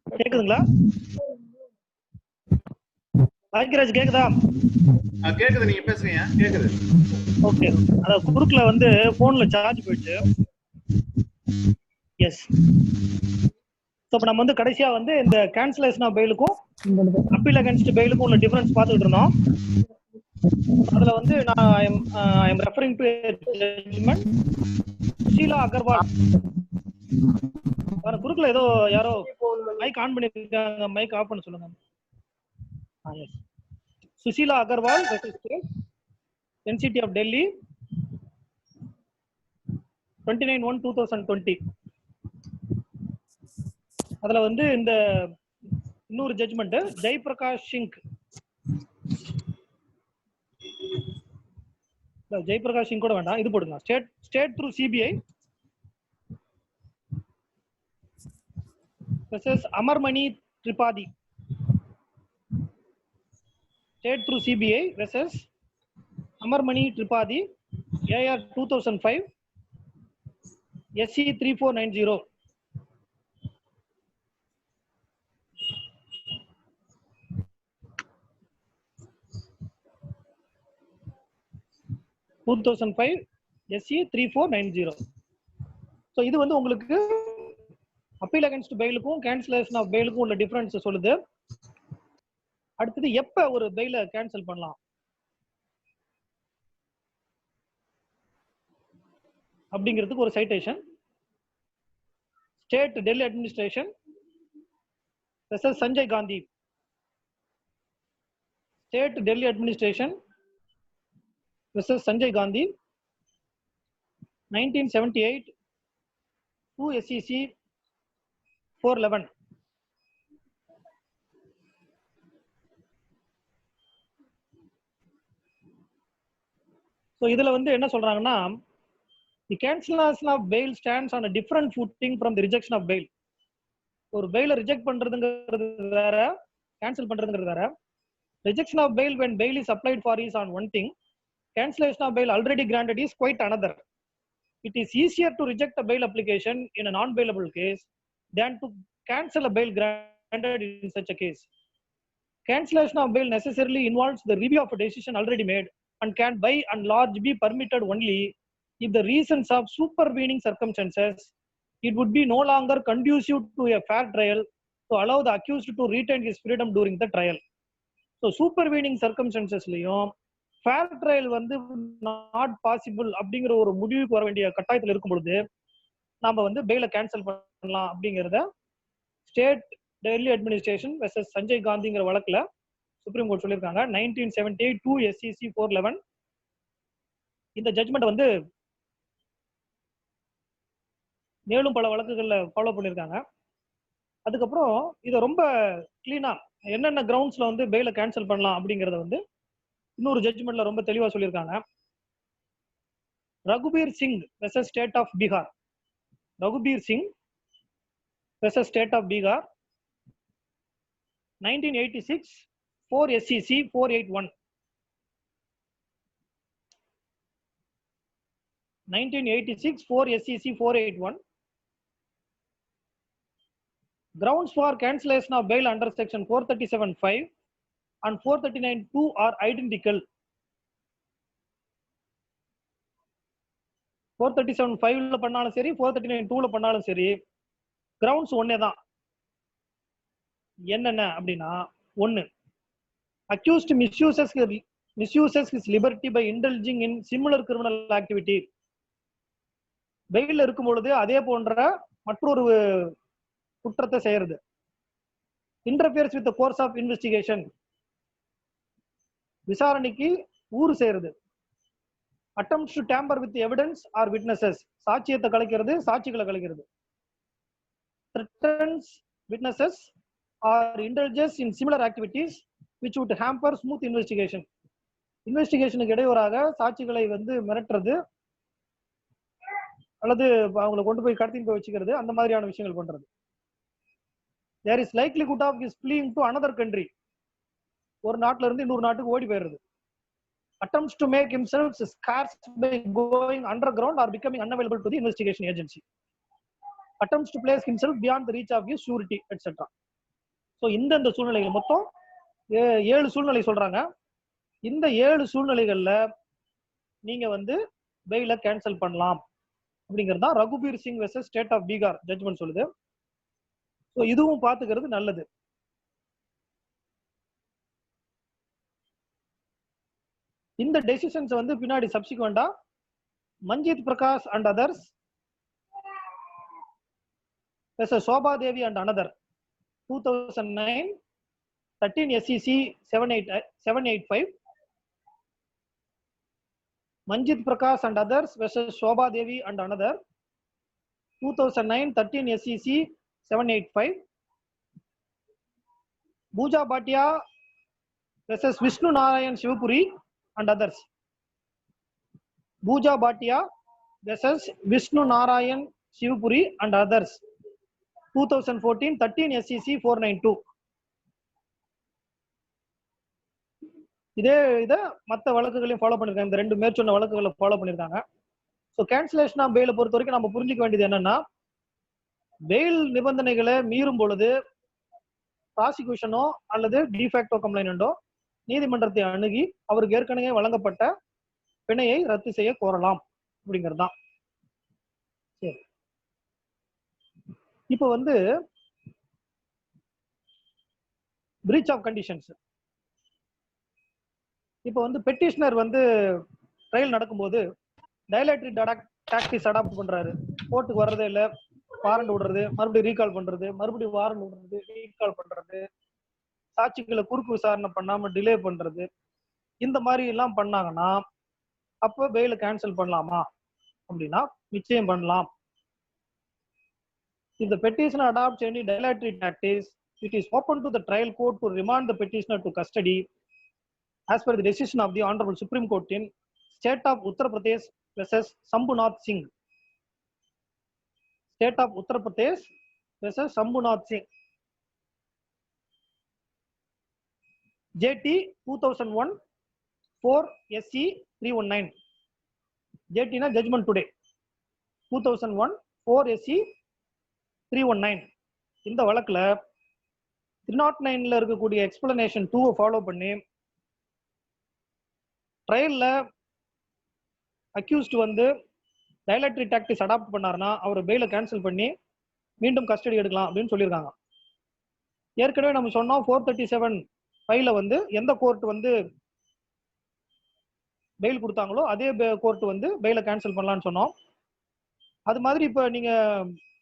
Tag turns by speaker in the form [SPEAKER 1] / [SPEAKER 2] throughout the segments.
[SPEAKER 1] கேக்குதுங்களா? பாக்கியராஜ் கேக்குதா?
[SPEAKER 2] கேக்குது, நீங்க பேசுறீங்க கேக்குது.
[SPEAKER 1] ஓகே, அத குறுக்குல வந்து போன்ல சார்ஜ் போயிடுச்சு. எஸ். சோ நம்ம வந்து கடைசியா வந்து இந்த கேன்சலேஷன் ஆஃப் பெயிலுக்கும் அப்பீல் அகைன்ஸ்ட் பெயிலுக்கும் உள்ள டிஃபரன்ஸ் பார்த்துட்டு இருந்தோம். அதுல வந்து நான் I am referring to judgment Sushila Agarwal. குறுக்குல ஏதோ யாரோ மைக் ஆன் பண்ணிருக்காங்க, மைக் ஆஃப் பண்ண சொல்லுங்க. Sushila Agarwal NCT of Delhi 29/1/2020. அதுல வந்து இந்த இன்னொரு ஜட்ஜ்மெண்ட் ஜெயபிரகாஷ் சிங், ஜெயபிரகாஷ் சிங் கூட வேண்டாம், இது போடுங்க. State through CBI versus Amarmani Tripathi. State through CBI versus Amarmani Tripathi, AR 2005 SC 3490. SC 3490. So இது வந்து உங்களுக்கு அப்பீல் அகைன்ஸ்ட் பெயிலுக்கும் கேன்சலேஷன் ஆஃப் பெயிலுக்கும் உள்ள டிஃபரன்ஸ் சொல்லுது. அடுத்தது எப்ப ஒரு பெயிலை கேன்சல் பண்ணலாம் அப்படிங்கிறதுக்கு ஒரு citation. State Delhi administration versus Sanjay Gandhi. State Delhi administration versus Sanjay Gandhi 1978 2 SCC 411. So இதுல வந்து என்ன சொல்றாங்கன்னா, the cancellation of bail stands on a different footing from the rejection of bail. ஒரு பெயிலை ரிஜெக்ட் பண்றதுங்கிறது வேற, கேன்சல் பண்றதுங்கிறது வேற. Rejection of bail when bail is applied for is on one thing. Cancellation of bail already granted is quite another. It is easier to reject a bail application in a non-bailable case than to cancel a bail granted in such a case. Cancellation of bail necessarily involves the review of a decision already made and can by and large be permitted only if the reasons of supervening circumstances it would be no longer conducive to a fair trial to allow the accused to retain his freedom during the trial. So supervening circumstancesலயும் fair trial வந்து not possible அப்படிங்கிற ஒரு முடிவுக்கு வர வேண்டிய கட்டாயத்தில் இருக்கும் பொழுது நாம வந்து பெயிலை கேன்சல் பண்ணலாம் அப்படிங்கிறத state Delhi administration versus Sanjay காந்திங்கிற வழக்குல சுப்ரீம் கோர்ட் சொல்லியிருக்காங்க. 1978 2 SCC 411. இந்த ஜட்ஜ்மெண்ட் வந்து மேலும் பல வழக்குகள்ல ஃபாலோ பண்ணியிருக்காங்க. அதுக்கப்புறம் இதை ரொம்ப கிளீனா என்னென்ன கிரவுண்ட்ஸ்ல வந்து பெயிலை கேன்சல் பண்ணலாம் அப்படிங்கறத வந்து இன்னொரு ஜட்ஜ்மெண்ட்ல ரொம்ப தெளிவா சொல்லியிருக்காங்க. Raghubir Singh versus state of Bihar. Raghubir Singh versus state of Bihar 1986 4 SCC 481. 1986 4 SCC 481. Grounds for cancellation of bail under section 437(5) and 439(2) are identical. 437(5) பண்ணாலும் சரி 439(2) பண்ணாலும் சரி கிரவுண்ட்ஸ் ஒன்னே தான். என்னென்ன அப்படின்னா, ஒன்னு, accused misuses his liberty by indulging in similar criminal activity. பெயில்ல இருக்கும் பொழுது அதே போன்ற மற்றொரு குற்றத்தை செய்யறது. interferes with the course of investigation. விசாரணைக்கு ஊறு செய்யறது. attempts to tamper with the evidence or witnesses. சாட்சியத்தை கலைக்கிறது, சாட்சிகளை கலைக்கிறது. threatens witnesses or indulges in similar activities which would hamper smooth investigation. இன்வெஸ்டிகேஷனுக்கு இடையூறாக சாட்சிகளை வந்து மிரட்டுறது அல்லது அவங்களை கொண்டு போய் கடத்தின்னு போய் வச்சுக்கிறது, அந்த மாதிரியான விஷயங்கள் பண்றது. there is likelihood of his fleeing to another country. ஒரு நாட்டுல இருந்து இன்னொரு நாட்டுக்கு ஓடி போயிடுறது. attempts to make himself scarce by going underground or becoming unavailable to the investigation agency. attempts to place himself beyond the reach of his surety, etc. So இந்த சூழ்நிலைகள் மொத்தம் 7 சூழ்நிலை சொல்றாங்க. இந்த 7 சூழ்நிலைகள்ல நீங்க வந்து பெயில கேன்சல் பண்ணலாம் அப்படிங்கிறது தான் Raghubir Singh versus state of Bihar judgment சொல்லுது. ஸோ இதுவும் பார்த்துக்கிறது நல்லது. இந்த டெசிஷன்ஸ் வந்து பின்னாடி சப்சிக்வெண்டா Manjit Prakash and others versus Shobha Devi and another 2009 13 SEC 785, Manjit Prakash and others versus Shobha Devi and another 2009 13 SEC 785, Bhuja Bhatia versus Vishnu Narayan Shivapuri and others, Bhuja Bhatia versus Vishnu Narayan Shivapuri and others 2014 13 SEC 492. இதை மற்ற வழக்குகளையும் follow பண்ணிருக்காங்க. இந்த 2 மேற்சொன்ன வழக்குகளை follow பண்ணிருக்காங்க. So cancellation of பெயிலை பொறுத்த வரைக்கும் நம்ம புரிஞ்சுக்க வேண்டியது என்னன்னா, பெயில் நிபந்தனைகளை மீறும் பொழுது ப்ராசிக்யூஷனோ அல்லது டிஃபேக்டோ கம்ப்ளைண்டோ நீதிமன்றத்தை அணுகி அவருக்கு ஏற்கனவே வழங்கப்பட்ட பிணையை ரத்து செய்ய கோரலாம் அப்படிங்கிறது தான். சரி, இப்போ வந்து பிரீச் ஆஃப் கண்டிஷன்ஸ். இப்போ வந்து பெட்டிஷனர் வந்து ட்ரையல் நடக்கும்போது டைலேட்டரி டாக்டிக்ஸ் அடாப்ட் பண்றாரு. கோர்ட்டுக்கு வர்றதே இல்லை, வாரண்ட் விடுறது, மறுபடியும் ரீகால் பண்றது, மறுபடியும் வாரண்ட் விடுறது, ரீகால் பண்றது, சாட்சிகளை குறுக்கு விசாரணை பண்ணாம டிலே பண்றது, இந்த மாதிரி எல்லாம் பண்ணாங்கன்னா அப்போ பெயில கேன்சல் பண்ணலாமா அப்படின்னா நிச்சயம் பண்ணலாம். If the petitioner adopts any dilatory tactics, it is open to the trial court to remand the petitioner to custody as per the decision of the Honorable Supreme Court in State of Uttar Pradesh versus Shambhunath Singh. State of Uttar Pradesh versus Shambhunath Singh. JT 2001 4 SC 319. JT na judgment today. 2001 4 SC 319. இந்த வழக்குல 309ல இருக்கக்கூடிய explanation 2 follow பண்ணி ட்ரையல்ல accused வந்து டைலேட்டரி tactics adapt பண்ணாருன்னா அவர் பெயில cancel பண்ணி மீண்டும் custody எடுக்கலாம் அப்படின்னு சொல்லியிருக்காங்க. ஏற்கனவே நம்ம சொன்னோம் 437 ஃபைல வந்து எந்த கோர்ட் வந்து பெயில் கொடுத்தாங்களோ அதே கோர்ட் வந்து பெயில கேன்சல் பண்ணலாம்னு சொன்னோம். அது மாதிரி இப்போ நீங்க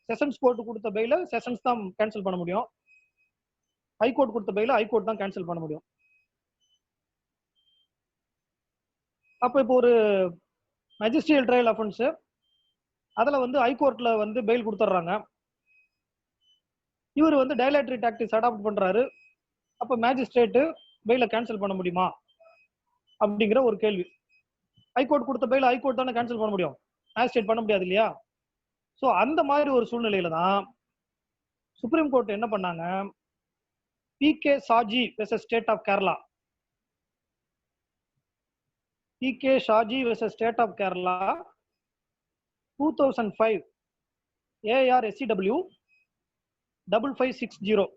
[SPEAKER 1] செஷன்ஸ் கோர்ட் கொடுத்த பெயில செஷன்ஸ் தான் கேன்சல் பண்ண முடியும், ஹைகோர்ட் கொடுத்த பெயில ஹைகோர்ட் தான் கேன்சல் பண்ண முடியும். அப்போ இப்போ ஒரு மேஜிஸ்ட்ரியல் ட்ரையல் அஃபென்ஸ் அதுல வந்து ஹைகோர்ட்ல வந்து பெயில் கொடுத்துட்றாங்க, இவர் வந்து டைலேட்டரி டாக்டிக்ஸ் அடாப்ட் பண்றாரு, அப்போ மேஜிஸ்ட்ரேட்டு பெயில கேன்சல் பண்ண முடியுமா அப்படிங்கிற ஒரு கேள்வி. ஹைகோர்ட் கொடுத்த பெயில ஹைகோர்ட் தானே கேன்சல் பண்ண முடியும், மேஜிஸ்ட்ரேட் பண்ண முடியாது இல்லையா? ஸோ அந்த மாதிரி ஒரு சூழ்நிலையில தான் சுப்ரீம் கோர்ட் என்ன பண்ணாங்க, PK Shaji versus State of Kerala, PK Shaji versus State of Kerala 2005 AR SCW 5560.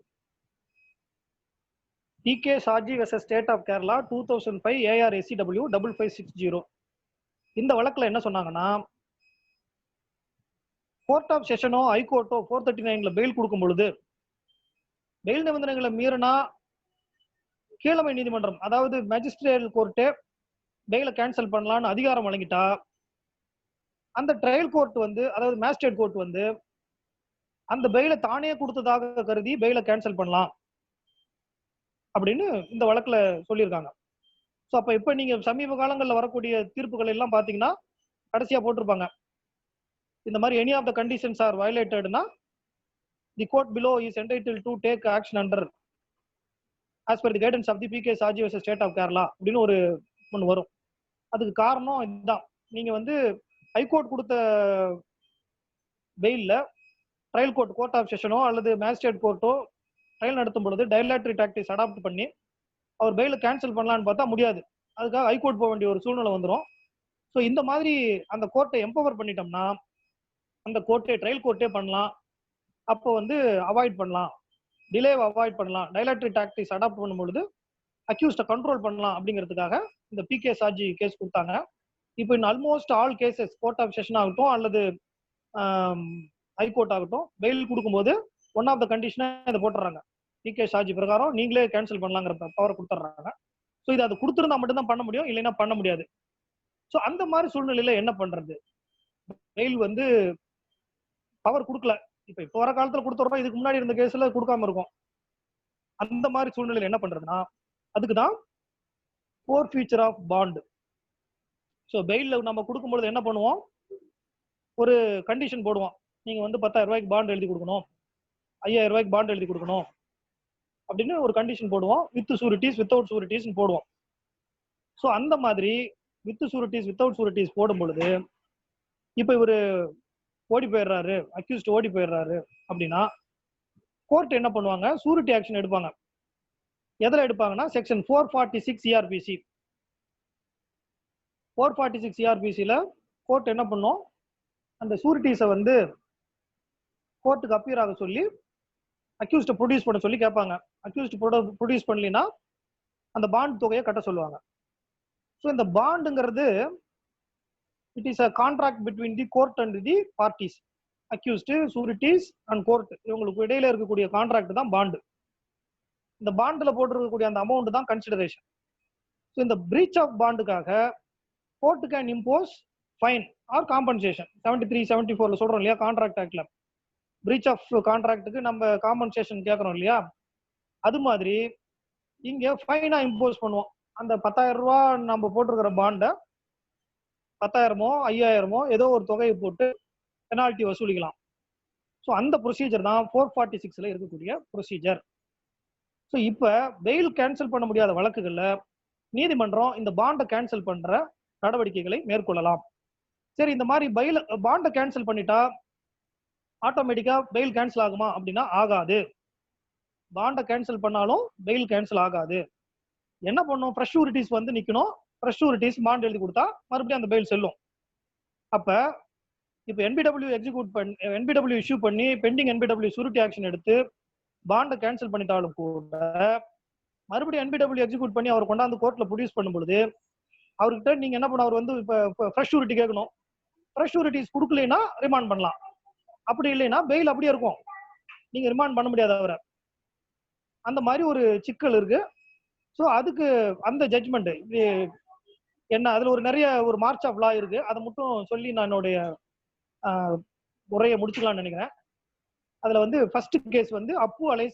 [SPEAKER 1] PK Shaji versus State of Kerala 2005 AR SCW 5560. இந்த வழக்குல என்ன சொன்னாங்கன்னா, கோர்ட் ஆஃப் செஷனோ ஹைகோர்ட்டோ 439ல பெயில் கொடுக்கும் பொழுது பெயில் நிபந்தனைகளை மீறினா கீழமை நீதிமன்றம் அதாவது மேஜிஸ்ட்ரேட் கோர்ட்டு பெயில கேன்சல் பண்ணலாம்னு அதிகாரம் வழங்கிட்டா அந்த ட்ரையல் கோர்ட் வந்து அதாவது மேஜிஸ்ட்ரேட் கோர்ட் வந்து அந்த பெயில தானே கொடுத்ததாக கருதி பெயில கேன்சல் பண்ணலாம் அப்படின்னு இந்த வழக்குல சொல்லியிருக்காங்க. ஸோ அப்ப இப்ப நீங்க சமீப காலங்களில் வரக்கூடிய தீர்ப்புகள் எல்லாம் பாத்தீங்கன்னா கடைசியா போட்டிருப்பாங்க, இந்த மாதிரி any of the conditions are வயலேட்டட்னா the court below is entitled to take action under as per the guidance of the PK Shaji versus state of Kerala அப்படின்னு ஒரு ஒன்று வரும். அதுக்கு காரணம் இதுதான், நீங்க வந்து ஹைகோர்ட் கொடுத்த பெயில்ல ட்ரையல் கோர்ட் ஆஃப் செஷனோ அல்லது மேஜிஸ்ட்ரேட் கோர்ட்டோ ட்ரையல் நடத்தும் பொழுது டைலேட்டரி டாக்டிக்ஸ் அடாப்ட் பண்ணி அவர் பெயில கேன்சல் பண்ணலான்னு பார்த்தா முடியாது, அதுக்காக ஹைகோர்ட் போக வேண்டிய ஒரு சூழ்நிலை வந்துடும். ஸோ இந்த மாதிரி அந்த கோர்ட்டை எம்பவர் பண்ணிட்டோம்னா அந்த கோர்ட்டே ட்ரையல் கோர்ட்டே பண்ணலாம், அப்போ வந்து அவாய்ட் பண்ணலாம் டிலேவை அவாய்ட் பண்ணலாம், டைலாட்டரி டாக்டிக்ஸ் அடாப்ட் பண்ணும்பொழுது அக்யூஸ்ட கண்ட்ரோல் பண்ணலாம் அப்படிங்கிறதுக்காக இந்த பிகே சார்ஜி கேஸ் கொடுத்தாங்க. இப்போ in almost all cases court of session ஆகட்டும் அல்லது ஹைகோர்ட் ஆகட்டும், பெயில் கொடுக்கும்போது ஒன் ஆஃப் த கண்டிஷனை இதை போட்டுறாங்க, பிகே சார்ஜி பிரகாரம் நீங்களே கேன்சல் பண்ணலாங்கிற பவர் கொடுத்துட்றாங்க. ஸோ இது அது கொடுத்துருந்தா மட்டும்தான் பண்ண முடியும், இல்லைன்னா பண்ண முடியாது. ஸோ அந்த மாதிரி சூழ்நிலையில என்ன பண்றது? பெயில் வந்து பவர் கொடுக்கல. இப்போ வர காலத்துல கொடுத்துறோம், இதுக்கு முன்னாடி இருந்த கேஸ்ல கொடுக்காம இருக்கும். அந்த மாதிரி சூழ்நிலையில என்ன பண்றதுன்னா, அதுக்குதான் ஃபோர்ஃபீச்சர் ஆஃப் பாண்ட். ஸோ பெயில்ல நம்ம கொடுக்கும்போது என்ன பண்ணுவோம், ஒரு கண்டிஷன் போடுவோம். நீங்க வந்து 10,000 ரூபாய்க்கு பாண்ட் எழுதி கொடுக்கணும், 5,000 ரூபாய்க்கு பாண்ட் எழுதி கொடுக்கணும் அப்படின்னு ஒரு கண்டிஷன் போடுவோம். வித் சூரிட்டிஸ் வித்தவுட் சூரிட்டிஸ் போடுவோம். ஸோ அந்த மாதிரி வித் சூரிட்டிஸ் வித்தவுட் சூரிட்டிஸ் போடும் பொழுது இப்போ இவரு ஓடி போயிடுறாரு, அக்யூஸ்ட் ஓடி போயிடுறாரு அப்படின்னா கோர்ட் என்ன பண்ணுவாங்க, சூரிட்டி ஆக்ஷன் எடுப்பாங்க. எதில் எடுப்பாங்கன்னா செக்ஷன் 446 சிஆர்பிசி. 446 சிஆர்பிசியில் கோர்ட் என்ன பண்ணும், அந்த சூரிட்டிஸை வந்து கோர்ட்டுக்கு அப்பியர் ஆக சொல்லி அக்யூஸ்ட ப்ரொடியூஸ் பண்ண சொல்லி கேட்பாங்க. அக்யூஸ்ட் ப்ரொடியூஸ் பண்ணலினா அந்த பாண்ட் தொகையை கட்ட சொல்லுவாங்க. ஸோ இந்த பாண்டுங்கிறது it is a contract between the court and the parties, accused, sureties and court, இவங்களுக்கு இடையில இருக்கக்கூடிய கான்ட்ராக்ட் தான் பாண்டு. இந்த பாண்டில் போட்டிருக்கக்கூடிய அந்த அமௌண்ட் தான் கன்சிடரேஷன். ஸோ இந்த பிரீச் ஆஃப் பாண்டுக்காக court can impose fine or compensation. 73, 74 சொல்றோம் இல்லையா கான்ட்ராக்ட் ஆக்ட்ல, பிரீச் ஆஃப் கான்ட்ராக்டுக்கு நம்ம காம்பன்சேஷன் கேட்கறோம் இல்லையா, அது மாதிரி இங்க ஃபைனா இம்போஸ் பண்ணுவோம். அந்த 10,000 ரூபா நம்ம போட்டிருக்கிற பாண்டை 10,000மோ 5,000மோ ஏதோ ஒரு தொகையை போட்டு பெனால்ட்டி வசூலிக்கலாம். ஸோ அந்த ப்ரொசீஜர் தான் 446 இருக்கக்கூடிய ப்ரொசீஜர். ஸோ இப்போ பெயில் கேன்சல் பண்ண முடியாத வழக்குகள்ல நீதிமன்றம் இந்த பாண்டை கேன்சல் பண்ற நடவடிக்கைகளை மேற்கொள்ளலாம். சரி, இந்த மாதிரி பாண்டை கேன்சல் பண்ணிட்டா ஆட்டோமேட்டிக்கா பெயில் கேன்சல் ஆகுமா அப்படின்னா ஆகாது. பாண்டை கேன்சல் பண்ணாலும் பெயில் கேன்சல் ஆகாது. என்ன பண்ணும், ஃப்ரெஷ் ஷூரிட்டிஸ் வந்து நிக்கணும். ஃப்ரெஷ் ஷூரிட்டிஸ் பாண்ட் எழுதி கொடுத்தா மறுபடியும் அந்த பெயில் செல்லும். அப்ப இப்போ என்பிடபிள்யூ இஷ்யூ பண்ணி பெண்டிங் என்பிடபிள்யூ ஷூரிட்டி ஆக்ஷன் எடுத்து பாண்டை கேன்சல் பண்ணிட்டாலும் கூட மறுபடியும் என்பிடபிள்யூ எக்ஸிக்யூட் பண்ணி அவர் கொண்டாந்து கோர்ட்ல ப்ரொடியூஸ் பண்ணும் பொழுது அவர்கிட்ட நீங்க என்ன பண்ண, அவர் வந்து இப்போ ஃப்ரெஷ் ஷூரிட்டி கேட்கணும். ஃப்ரெஷ் ஷூரிட்டிஸ் கொடுக்கலைன்னா ரிமாண்ட் பண்ணலாம், அப்படி இல்லைன்னா பெயில் அப்படியே இருக்கும், நீங்க ரிமாண்ட் பண்ண முடியாது அவரை. அந்த மாதிரி ஒரு சிக்கல் இருக்கு. ஸோ அதுக்கு அந்த ஜட்ஜ்மெண்ட் என்ன, அதுல ஒரு நிறைய ஒரு மார்ச் ஆஃப் லா இருக்கு. அதை மட்டும் சொல்லி நான் என்னுடைய உரையை முடிச்சுக்கலாம்னு நினைக்கிறேன். அதுல வந்து ஃபர்ஸ்ட் கேஸ் வந்து Appu alias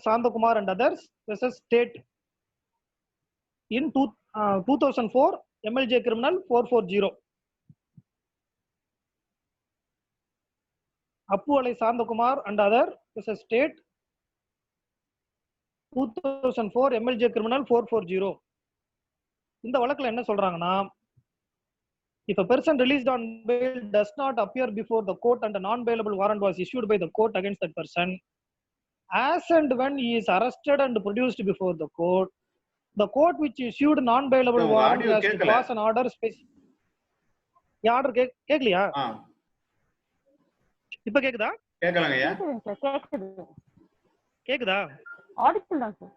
[SPEAKER 1] Santhakumar and others versus state in 2004 MLJ criminal 440. Appu alias Santhakumar and other versus state 2004 MLJ criminal 440. இந்த வழக்குல என்ன சொல்றாங்கன்னா, if a person released on bail does not appear before the court and a non-bailable warrant was issued by the court against that person, as and when he is arrested and produced before the court which issued non-bailable warrant has to pass an order order கேக்கலையா? இப்ப கேக்குதா?
[SPEAKER 2] கேக்கலங்கய்யா.
[SPEAKER 1] கேக்குதா?
[SPEAKER 3] Audible தான் sir.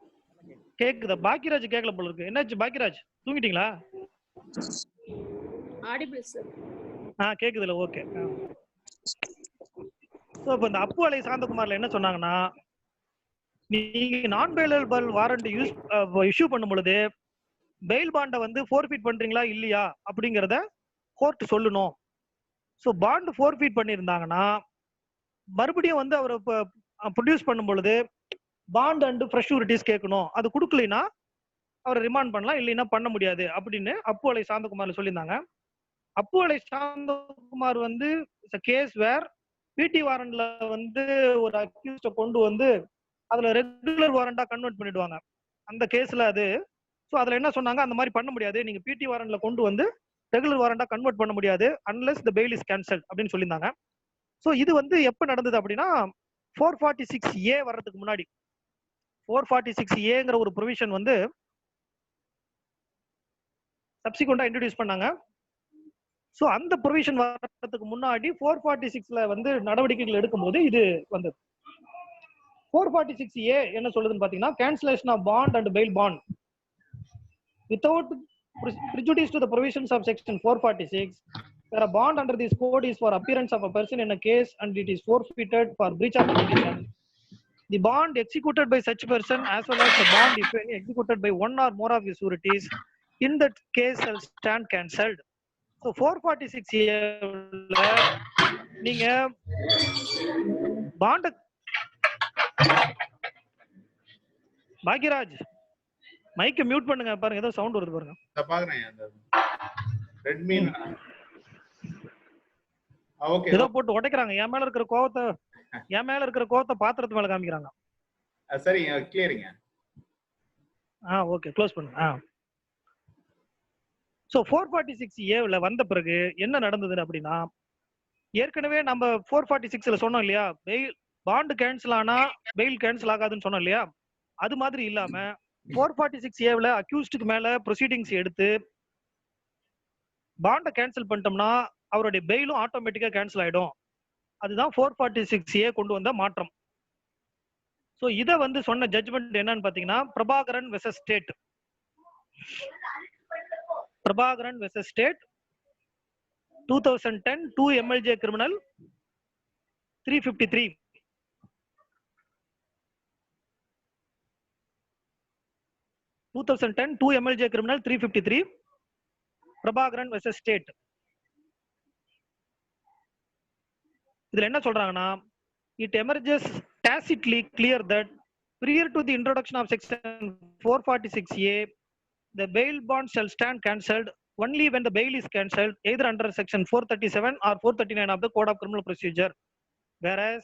[SPEAKER 1] கேக்குதா? பாக்கியராஜ் கேக்கல போல இருக்கு. என்னாச்சு பாக்கியராஜ், தூங்கிட்டீங்களா?
[SPEAKER 4] Audible sir.
[SPEAKER 1] கேக்குதுல, ஓகே. சோ இப்ப இந்த அப்பு அலை சாந்தகுமார்ல என்ன சொன்னாங்கன்னா, நீங்க நான் பெயிலபிள் வாரண்ட் இஷ்யூ பண்ணும் பொழுது பெயில் பாண்டை வந்து ஃபோர்ஃபீட் பண்றீங்களா இல்லையா அப்படிங்கறத கோர்ட் சொல்லணும். ஸோ பாண்ட் ஃபோர்ஃபீட் பண்ணியிருந்தாங்கன்னா மறுபடியும் வந்து அவரை ப்ரொடியூஸ் பண்ணும் பொழுது பாண்ட் அண்ட் ஃப்ரெஷ் ஷூரிட்டிஸ் கேட்கணும். அது கொடுக்கலைன்னா அவரை ரிமாண்ட் பண்ணலாம், இல்லைன்னா பண்ண முடியாது அப்படின்னு அப்பு அலை சாந்தகுமார் சொல்லியிருந்தாங்க. அப்பு அலை சாந்தகுமார் வந்து கேஸ் வேர் பிடி வாரண்ட்ல வந்து ஒரு அக்யூஸ்ட கொண்டு வந்து அதுல ரெகுலர் வாரண்டா கன்வெர்ட் பண்ணிடுவாங்க அந்த கேஸ்ல அது. ஸோ அதுல என்ன சொன்னாங்க, அந்த மாதிரி பண்ண முடியாது, நீங்க பிடி வாரண்ட்ல கொண்டு வந்து ரெகுலர் வாரண்டா கன்வெர்ட் பண்ண முடியாது unless the fail is cancel அப்படின்னு சொல்லியிருந்தாங்க. ஸோ இது வந்து எப்ப நடந்தது அப்படின்னா 446A வர்றதுக்கு முன்னாடி. 446Aங்கிற ஒரு ப்ரொவிஷன் வந்து சப்சிக்வெண்டா இன்ட்ரோடியூஸ் பண்ணாங்க. ஸோ அந்த ப்ரொவிஷன் வர்றதுக்கு முன்னாடி 446ல வந்து நடவடிக்கைகள் எடுக்கும்போது இது வந்தது. 446A என்ன சொல்லுதுன்னு பாத்தீங்கன்னா, cancellation of bond and bail bond without prejudice to the provisions of section 446, where a bond under this code is for appearance of a person in a case and it is forfeited for breach of the condition, the bond executed by such person as well as the bond if any executed by one or more of his sureties in that case shall stand cancelled. So 446A நீங்க bond Bhagyaraj மைக்க mute பண்ணுங்க, பாருங்க ஏதோ sound வருது பாருங்க.
[SPEAKER 2] பாக்குறேன் அந்த Redmi okay
[SPEAKER 1] ஏதோ போட்டு உடைக்கிறாங்க. என் மேல இருக்கிற கோவத்தை பாத்திரத்து மேல காமிக்கிறாங்க.
[SPEAKER 2] சரிங்க, கிளியரிங்க.
[SPEAKER 1] ஓகே, க்ளோஸ் பண்ணுங்க. சோ 446A வந்த பிறகு என்ன நடந்தது அப்படின்னா, ஏற்கனவே நம்ம 446ல சொன்னோம் இல்லையா, பெயில் பாண்ட் கேன்சல் ஆனா பெயில் கேன்சல் ஆகாதுன்னு சொன்னோம் இல்லையா, அது மாதிரி இல்லாம 446A அக்யூஸ்டுக்கு மேல ப்ரொசீடிங்ஸ் எடுத்து பாண்டை கேன்சல் பண்ணிட்டோம்னா அவருடைய பெயிலும் ஆட்டோமேட்டிக்கா கேன்சல் ஆயிடும். அதுதான் 446A கொண்டு வந்த மாற்றம். சோ இத வந்து சொன்ன ஜட்ஜ்மெண்ட் என்னன்னு பாத்தீங்கன்னா, Prabhakaran versus state. Prabhakaran versus state 2010 2 MLJ criminal 353. Prabhakaran versus state. இதுல என்ன சொல்றாங்கன்னா, it emerges tacitly clear that prior to the introduction of section 446A, the bail bond shall stand cancelled only when the bail is cancelled either under section 437 or 439 of the Code of Criminal Procedure, whereas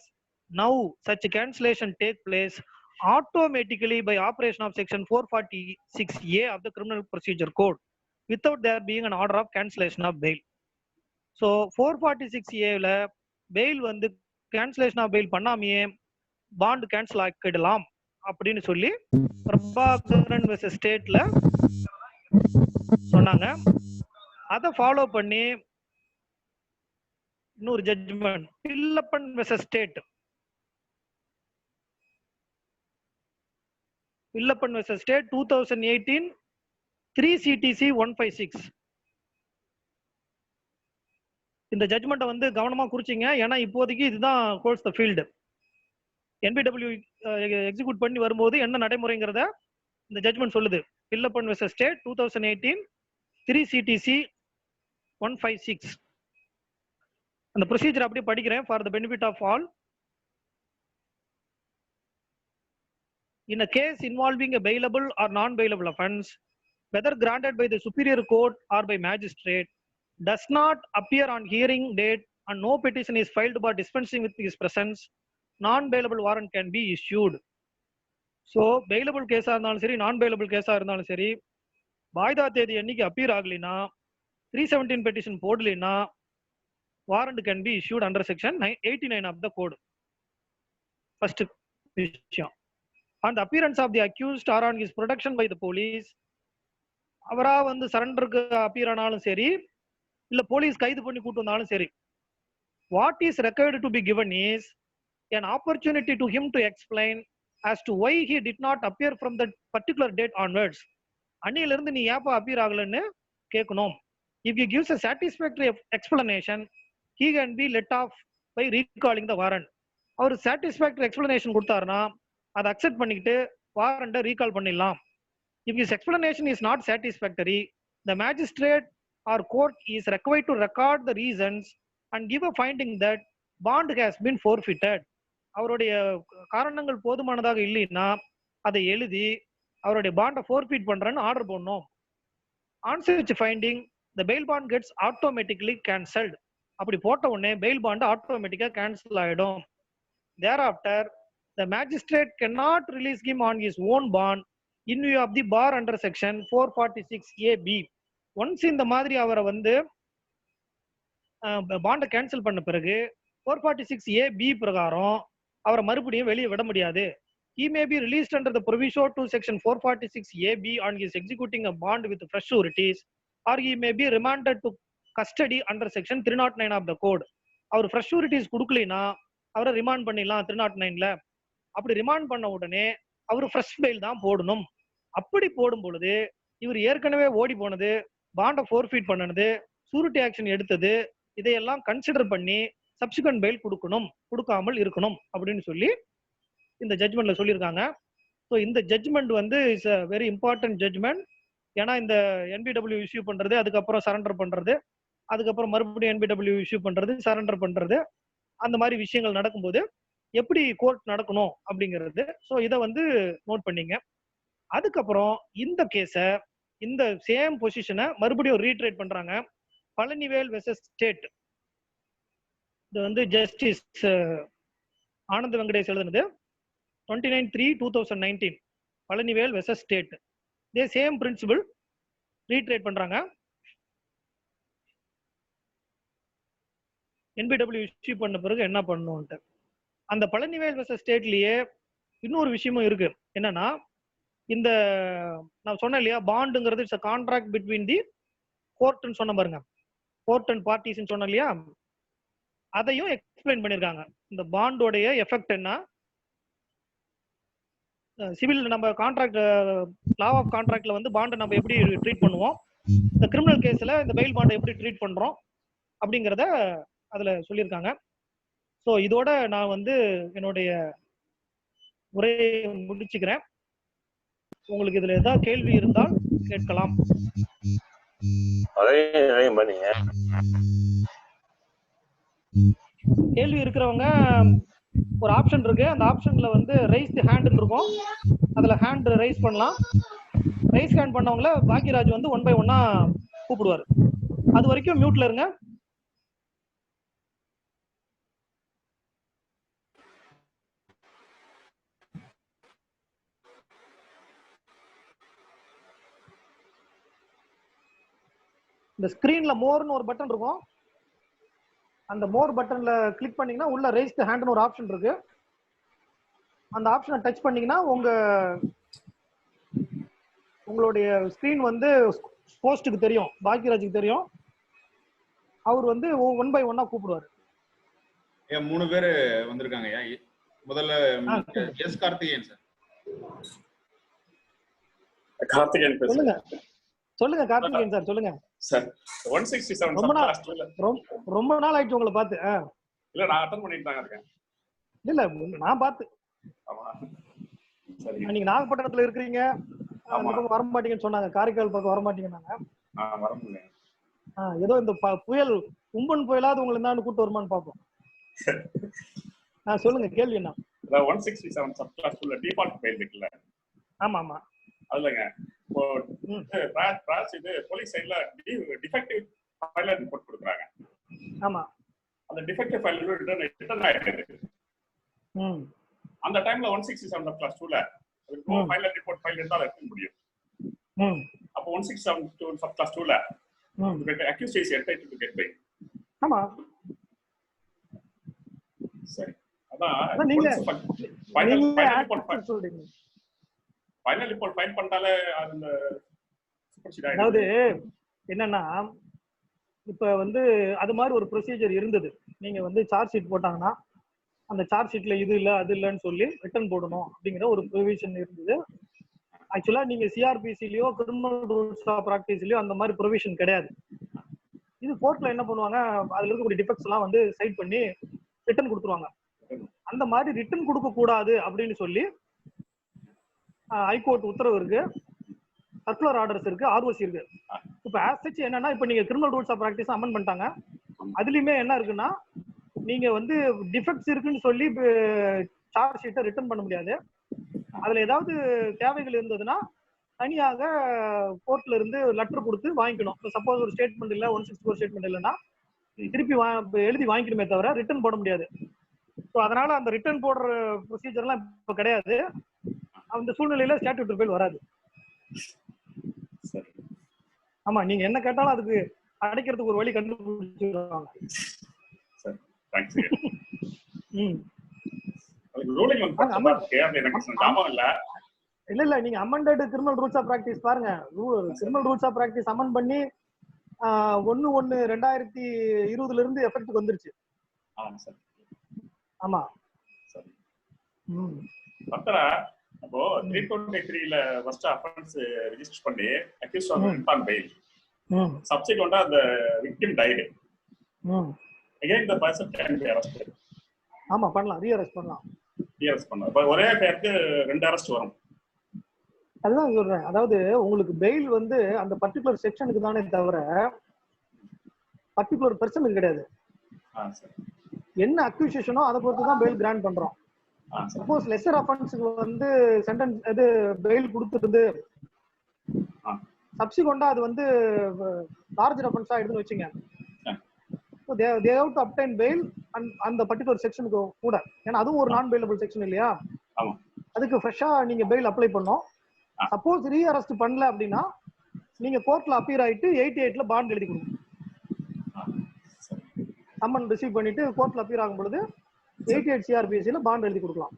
[SPEAKER 1] now such cancellation take place automatically by operation of section 446A of the Criminal Procedure Code without there being an order of cancellation of bail. So 446A bail வந்து cancellation of bail பண்ணாமையே bond cancel ஆக்கிடலாம் அப்படின்னு சொல்லி Prabhakaran versus ஸ்டேட்ல சொன்னாங்க. அதை follow பண்ணி இன்னொரு judgement Pillappan versus state. Pillappan versus state 2018 3 CTC 156. இந்த ஜட்ஜ்மெண்ட்டை வந்து கவனமா குறிச்சிங்க, ஏன்னா இப்போதைக்கு இதுதான் கோர்ஸ் த ஃபீல்டு. NBW எக்ஸிக்யூட் பண்ணி வரும்போது என்ன நடைமுறைங்கிறத இந்த ஜட்ஜ்மெண்ட் சொல்லுது. Pillappan versus state 2018 3 CTC 156. அந்த ப்ரொசீஜர் அப்படியே படிக்கிறேன் for the benefit of all. In a case involving a bailable or non-bailable offence, whether granted by the superior court or by magistrate, does not appear on hearing date and no petition is filed by dispensing with his presence, non-bailable warrant can be issued. So bailable கேஸா இருந்தாலும் சரி, non-bailable கேஸா இருந்தாலும் சரி, வாய்தா தேதி அன்னைக்கு appear ஆகலைன்னா, 317 petition போடலைன்னா warrant can be issued under section 89 of the code. First விஷயம். On the appearance of the accused or on his protection by the police, அவரா வந்து சரண்டருக்கு அப்பியர் ஆனாலும் சரி, இல்ல போலீஸ் கைது பண்ணி கூட்டு வந்தாலும் சரி, what is required to be given is an opportunity to him to explain as to why he did not appear from that particular date onwards. அன்னில இருந்து நீ ஏப்பா அப்பியர் ஆகலன்னு கேட்கணும். If he gives a satisfactory explanation, he can be let off by recalling the warrant. Our satisfactory explanation கொடுத்தாருன்னா அதை accept பண்ணிக்கிட்டு வாரண்ட்டை recall பண்ணிடலாம். If his explanation is not satisfactory, the magistrate or court is required to record the reasons and give a finding that bond has been forfeited. அவருடைய காரணங்கள் போதுமானதாக இல்லைன்னா அதை எழுதி அவருடைய பாண்டை forfeit பண்றேன்னு ஆர்டர் பண்ணணும். On such finding, the bail bond gets automatically cancelled. அப்படி போட்ட உடனே bail bond ஆட்டோமேட்டிக்கா கேன்சல் ஆயிடும். Thereafter, the magistrate cannot release him on his own bond in view of the bar under section 446AB. Once இந்த மாதிரி அவரை வந்து பாண்டை cancel பண்ண பிறகு 446AB பிரகாரம் அவரை மறுபடியும் வெளியே விட முடியாது. He may be released under the proviso to section 446AB on his executing a bond with fresh sureties, or he may be remanded to custody under section 309 of the code. அவர் fresh sureties கொடுக்கலைன்னா அவரை remand பண்ணிடலாம் 309ல. அப்படி remand பண்ண உடனே அவர் fresh fail தான் போடணும். அப்படி போடும் பொழுது இவர் ஏற்கனவே ஓடி போனது, பாண்டை ஃபோர்ஃபீட் பண்ணது, ஷூரிட்டி ஆக்ஷன் எடுத்தது, இதையெல்லாம் கன்சிடர் பண்ணி சப்சிக்வெண்ட் பெயில் கொடுக்கணும், கொடுக்காமல் இருக்கணும் அப்படின்னு சொல்லி இந்த ஜட்மெண்ட்ல சொல்லியிருக்காங்க. ஸோ இந்த ஜட்மெண்ட் வந்து it's a very important judgment. ஏன்னா இந்த என்பிடபிள்யூ இஷ்யூ பண்றது, அதுக்கப்புறம் சரண்டர் பண்றது, அதுக்கப்புறம் மறுபடியும் என்பிடபிள்யூ இஷ்யூ பண்றது, சரண்டர் பண்றது, அந்த மாதிரி விஷயங்கள் நடக்கும்போது எப்படி கோர்ட் நடக்கணும் அப்படிங்கிறது. ஸோ இதை வந்து நோட் பண்ணீங்க. அதுக்கப்புறம் இந்த கேஸை, இந்த சேம் பொசிஷனை மறுபடியும் ரீட்ரேட் பண்றாங்க. Palanivel versus state. இது வந்து ஜஸ்டிஸ் ஆனந்த் வெங்கடேஷ் எழுதுனது. 29/3/2019 பழனிவேல் வெர்சஸ் ஸ்டேட். இதே சேம் பிரின்சிபிள் ரீட்ரேட் பண்றாங்க. என்பிடபிள்யூ இஷ்யூ பண்ண பிறகு என்ன பண்ணணும்ட்டு. அந்த பழனிவேல் வெர்சஸ் ஸ்டேட்லயே இன்னொரு விஷயமும் இருக்கு. என்னன்னா, இந்த நான் சொன்னேன் இல்லையா, பாண்டுங்கிறது it's a contract between the கோர்ட்னு சொன்ன பாருங்க, கோர்ட் அண்ட் பார்ட்டிஸ்ன்னு சொன்னேன் இல்லையா, அதையும் எக்ஸ்பிளைன் பண்ணியிருக்காங்க. இந்த பாண்டோடைய எஃபெக்ட் என்ன, சிவில் நம்ம கான்ட்ராக்ட், லா ஆஃப் கான்ட்ராக்ட்ல வந்து பாண்டை நம்ம எப்படி ட்ரீட் பண்ணுவோம், இந்த கிரிமினல் கேஸ்ல இந்த பெயில் பாண்டை எப்படி ட்ரீட் பண்றோம் அப்படிங்கிறத அதுல சொல்லியிருக்காங்க. ஸோ இதோட நான் வந்து என்னுடைய உரையை முடிச்சுக்கிறேன். உங்களுக்கு இதுல ஏதாவது கேள்வி இருந்தால் கேட்கலாம். கேள்வி இருக்கிறவங்க ஒரு ஆப்ஷன் இருக்கு, அந்த ஆப்ஷன்ல வந்து ரைஸ் தி ஹேண்ட் இருக்கும், அதுல ஹேண்ட் ரைஸ் பண்ணலாம். ரைஸ் ஹேண்ட் பண்ணவங்கள பாக்கியராஜ் வந்து 1 by 1 கூப்பிடுவாரு. அது வரைக்கும் மியூட்ல இருங்க. இந்த ஸ்கிரீன்ல மோர்னு ஒரு பட்டன் இருக்கும், அந்த மோர் பட்டன்ல கிளிக் பண்ணீங்கன்னா உள்ள ரைஸ் தி ஹேண்ட்னு ஒரு ஆப்ஷன் இருக்கு. அந்த ஆப்ஷனை டச் பண்ணீங்கன்னா உங்களுடைய ஸ்கிரீன் வந்து போஸ்ட்டுக்கு தெரியும், பாக்கியராஜுக்கு தெரியும். அவர் வந்து 1 by 1 கூப்பிடுவாரு.
[SPEAKER 2] 3 பேர் வந்திருக்காங்க. முதல்ல எஸ் கார்த்திகேயன் சார்.
[SPEAKER 3] கார்த்திகேயன்
[SPEAKER 1] சொல்லுங்க சொல்லுங்க கார்த்திகேயன் சார் சொல்லுங்க
[SPEAKER 3] சார். 167
[SPEAKER 1] ரொம்ப நாள் ஆயிடுச்சு உங்களை பார்த்து.
[SPEAKER 3] இல்ல நான் அட்டெண்ட் பண்ணிட்டு தான் இருக்கேன்.
[SPEAKER 1] இல்ல நான் பார்த்து.
[SPEAKER 3] ஆமா சரி.
[SPEAKER 1] நீங்க நாகப்பட்டினத்துல இருக்கீங்க, அந்த பக்கம் வர மாட்டீங்கன்னு சொன்னாங்க, காரைக்கால் பக்கம் வர மாட்டீங்கன்னாங்க.
[SPEAKER 3] வர முடியல.
[SPEAKER 1] ஏதோ இந்த புயல் உம்பன் புயலாவது உங்களை இருந்தாலும் கூட்டு வருமானு பார்ப்போம். சொல்லுங்க கேள்வி என்ன?
[SPEAKER 3] 167 சப் கிளாஸ்ல டிஃபால்ட் ஃபைல் இருக்குல்ல?
[SPEAKER 1] ஆமா ஆமா.
[SPEAKER 3] அதுலங்க இப்போ இது போலீஸ் சைடுல டிஃபெக்டிவ் ஃபைல் ரிப்போர்ட் கொடுக்குறாங்க.
[SPEAKER 1] ஆமா.
[SPEAKER 3] அந்த டிஃபெக்டிவ் ஃபைல் ரிட்டர்ன் ஆயிருக்கு. அந்த டைம்ல 167 சப் கிளாஸ் 2ல ஃபைல் ரிப்போர்ட் ஃபைல் இருந்தா எடுக்க முடியும். அப்போ 167 சப் கிளாஸ் 2ல accused is entitled to get bail.
[SPEAKER 1] ஆமா
[SPEAKER 3] சரி. அதான்
[SPEAKER 1] நீங்க
[SPEAKER 3] ஃபைனல் ரிப்போர்ட் ஃபைல் பண்ணாலே அந்த சூப்பர்சீட் ஆயிடுது.
[SPEAKER 1] அதாவது என்னன்னா, இப்ப வந்து அது மாதிரி ஒரு ப்ரொசீஜர் இருந்தது. நீங்க வந்து சார்ஜ் ஷீட் போட்டாங்கன்னா அந்த சார்ஜ் ஷீட்ல இது இல்ல அது இல்லன்னு சொல்லி ரிட்டர்ன் போடணும் அப்படிங்கிற ஒரு ப்ரொவிஷன் இருந்தது. ஆக்சுவலா நீங்க சிஆர்பிசிலயோ கிரிமினல் ரூல்ஸ் ஆஃப் பிராக்டிஸ்லயோ அந்த மாதிரி ப்ரொவிஷன் கிடையாது. இது கோர்ட்ல என்ன பண்ணுவாங்க, அதுல இருக்கக்கூடிய டிஃபெக்ட்ஸ் எல்லாம் வந்து சைட் பண்ணி ரிட்டர்ன் கொடுத்துருவாங்க. அந்த மாதிரி ரிட்டர்ன் கொடுக்க கூடாது அப்படின்னு சொல்லி ஹைகோர்ட் உத்தரவு இருக்கு, சர்க்குலர் ஆர்டர்ஸ் இருக்கு, ஆர்ஓசி இருக்கு. இப்ப ஆஸ் சச் என்னன்னா, இப்ப நீங்க criminal rules of practice amend பண்ணிட்டாங்க. அதுலயுமே என்ன இருக்குன்னா, நீங்க வந்து டிஃபெக்ட்ஸ் இருக்குன்னு சொல்லி சார்ஜ் ஷீட்டை ரிட்டர்ன் பண்ண முடியாது. அதுல ஏதாவது தேவைகள் இருந்ததுன்னா தனியாக கோர்ட்ல இருந்து லெட்டர் கொடுத்து வாங்கிக்கணும். சப்போஸ் ஒரு ஸ்டேட்மெண்ட் இல்ல, 164 ஸ்டேட்மெண்ட் இல்லைன்னா திருப்பி எழுதி வாங்கிக்கணுமே தவிர ரிட்டர்ன் போட முடியாது. ஸோ அதனால அந்த ரிட்டர்ன் போடுற ப்ரொசீஜர்லாம் இப்போ கிடையாது. அந்த சூழ்நிலையில ஸ்டாட்யூட்டரி பெயில் வராது. ஆமா, நீங்க என்ன கேட்டாலும் அதுக்கு அடைக்கிறதுக்கு ஒரு வழி கண்டுபிடிச்சிருவாங்க. இல்ல நீங்க amended criminal rules of practice பாருங்க. Criminal rules of practice amend பண்ணி 1/1/2020 இருந்து எஃபெக்ட் வந்துருச்சு.
[SPEAKER 3] சார்.
[SPEAKER 1] ஆமா
[SPEAKER 3] சரி.
[SPEAKER 1] ம்
[SPEAKER 3] பத்தரா அப்போ 323ல ஃபர்ஸ்ட் அஃபென்ஸ் ரெஜிஸ்டர் பண்ணி அக்யூஸ்ட் வாஸ் ஆன் பெயில். சப்சிக்வெண்டா the victim died. again the person can be arrested.
[SPEAKER 1] ஆமா பண்ணலாம், ரீஅரெஸ்ட் பண்ணலாம்.
[SPEAKER 3] ரீஅரெஸ்ட் பண்ணலாம். இப்போ ஒரே பேருக்கு 2 அரெஸ்ட் வரும்.
[SPEAKER 1] அதுதான் சொல்றேன். அதாவது உங்களுக்கு பெயில் வந்து அந்த பர்டிகுலர் செக்ஷனுக்கு தானே தவிர பர்டிகுலர் பர்சனுக்கு கிடையாது. என்ன அக்யூசேஷனோ அதை பொறுத்து தான் பெயில் கிராண்ட் பண்றோம். சப்போஸ் லெசர் அஃபென்ஸ்க்கு வந்து சென்டென்ஸ் இது பெயில் கொடுத்துருது, சப்சிக்வெண்டா அது வந்து லார்ஜர் அஃபென்ஸா ஆயிடுதுன்னு வச்சுங்க, they have to obtain bail அந்த பர்டிகுலர் செக்ஷனுக்கு கூட. ஏன்னா அதுவும் ஒரு நான் பெயிலபிள் செக்ஷன் இல்லையா, அதுக்கு ஃப்ரெஷ்ஷா நீங்க பெயில் அப்ளை பண்ணோம். சப்போஸ் ரீஅரெஸ்ட் பண்ணல அப்படின்னா நீங்க கோர்ட்ல அப்பீர் ஆயிட்டு 88ல பாண்ட் எழுதி கொடுக்கணும். சம்மன் ரிசீவ் பண்ணிட்டு கோர்ட்ல அப்பீர் ஆகும் பொழுது 88 CRPCல பாண்ட் எழுதி கொடுக்கலாம்.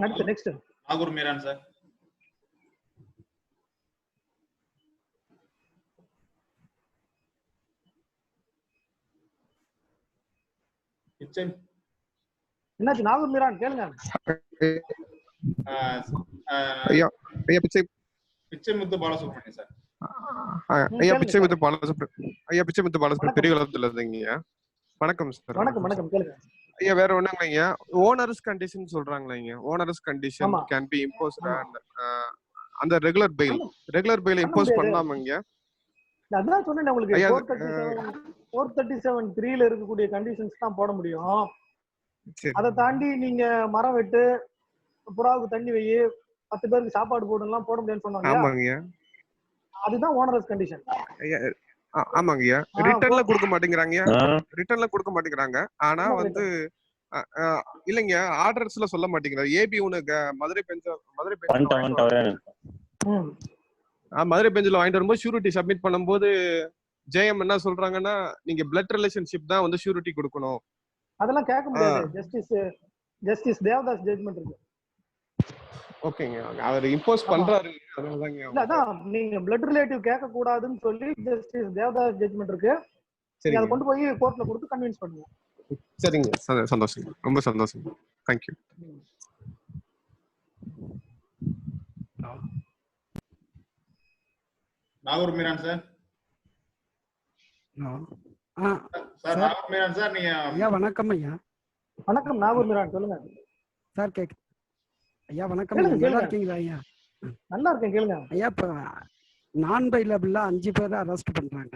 [SPEAKER 1] அடுத்து நெக்ஸ்ட்
[SPEAKER 2] நாகூர் மீரான் சார்.
[SPEAKER 1] என்னாச்சு நாகூர் மீரான் கேளுங்க.
[SPEAKER 4] ஐயா
[SPEAKER 2] பிச்சைமுத்து பாலசுப்ரமணியம் சார்.
[SPEAKER 4] ஐயா பிச்சைமுத்து பாலசுப்ரமணியம் பெரிய குளத்துல இருந்தீங்க. வணக்கம் சார்.
[SPEAKER 1] வணக்கம் வணக்கம் கேளுங்க.
[SPEAKER 4] ஐயா வேற ஒண்ணும் இல்லைங்க, ஓனர்ஸ் கண்டிஷன் சொல்றாங்களே, owners condition can be imposed அந்த ரெகுலர் பெயில் இம்போஸ் பண்ணலாமாங்க?
[SPEAKER 1] அதான் சொன்னேன் உங்களுக்கு 437(3)ல இருக்கக்கூடிய கண்டிஷன்ஸ் தான் போட முடியும். அதை தாண்டி நீங்க மரம் வெட்டு, புறாவுக்கு தண்ணி வை, 10 பேருக்கு சாப்பாடு போடலாம் போட முடியும்னு சொன்னாங்க.
[SPEAKER 4] ஆமாங்க,
[SPEAKER 1] அதுதான் ஓனர்ஸ் கண்டிஷன்.
[SPEAKER 4] ஆமாங்கய்யா. ரிட்டர்ன்ல கொடுக்க மாட்டேங்கிறாங்க. ஆனா வந்து இல்லைங்க, ஆர்டர்ஸ்ல சொல்ல மாட்டேங்கிறாரு. ஏபி உனக்கு மதுரை பெஞ்சில் வாங்கிட்டு வரும்போது ஷூரிட்டி சப்மிட் பண்ணும்போது ஜெயம் என்ன சொல்றாங்கன்னா, நீங்க பிளட் ரிலேஷன்ஷிப் தான் வந்து ஷூரிட்டி கொடுக்கணும்.
[SPEAKER 1] அதெல்லாம் கேட்க முடியாது. ஜஸ்டிஸ் தேவதாஸ் ஜட்ஜ்மென்ட் இருக்கு.
[SPEAKER 4] ஓகேங்க, அவர் இம்போஸ் பண்றாரு.
[SPEAKER 1] அதான் நீங்க பிளட் ரிலேட்டிவ் கேட்க கூடாதுன்னு சொல்லி ஜஸ்டிஸ் தேவதாஸ் ஜட்ஜ்மென்ட் இருக்கு. நீங்க அதை கொண்டு போய் கோர்ட்ல கொடுத்து கன்வின்ஸ் பண்ணுங்க.
[SPEAKER 4] சரிங்க, சந்தோஷம், ரொம்ப சந்தோஷம். Thank you.
[SPEAKER 2] Nagore Meeran sir. Sir Nagore Meeran sir, நீங்க
[SPEAKER 5] ஐயா வணக்கம். ஐயா
[SPEAKER 1] வணக்கம் நாகூர் மீரான் சொல்லுங்க
[SPEAKER 5] சார். கேக்கு ஐயா வணக்கம். நல்லா இருக்கீங்களா ஐயா?
[SPEAKER 1] நல்லா இருக்கேன், கேளுங்க
[SPEAKER 5] ஐயா. இப்ப நான் பெயிலபிளா 5 பேரை அரெஸ்ட் பண்றாங்க.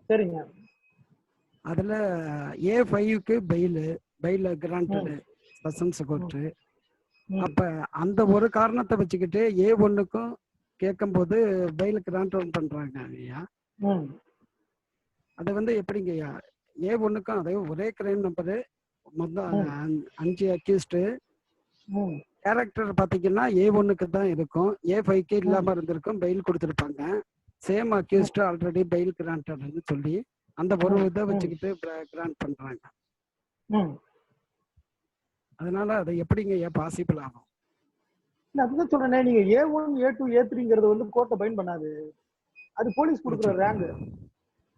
[SPEAKER 1] சரிங்க.
[SPEAKER 5] அதுல A5க்கு பெயில் கிராண்டட் செஷன்ஸ் கோர்ட். அப்ப அந்த ஒரு காரணத்தை வச்சுக்கிட்டு A1க்கும் கேட்கும் போது பெயில் கிராண்ட் பண்றாங்க ஐயா. அது வந்து எப்படிங்க ஐயா? A1க்கும் அதே ஒரே கிரைம் நம்பரு, மொத்தம் 5 அக்யூஸ்டு. கேரக்டர் பாத்தீங்கன்னா A1க்கு தான் இருக்கும், A5க்கு இல்லாம இருந்திருக்கும், பெயில் கொடுத்துருப்பாங்க. சேம் அக்யூஸ்டு ஆல்ரெடி பெயில் கிராண்டட்னு சொல்லி அந்த ஒரு இதை வச்சுக்கிட்டு கிராண்ட் பண்றாங்க. அதனால அது எப்படிங்க ஐயா பாசிபிள் ஆகும்?
[SPEAKER 1] அதுதான் சொல்றேன், நீங்க A1 A2 A3ங்கிறது வந்து கோர்ட்டை பைண்ட் பண்ணாது. அது போலீஸ் கொடுக்குற ரேங்க்.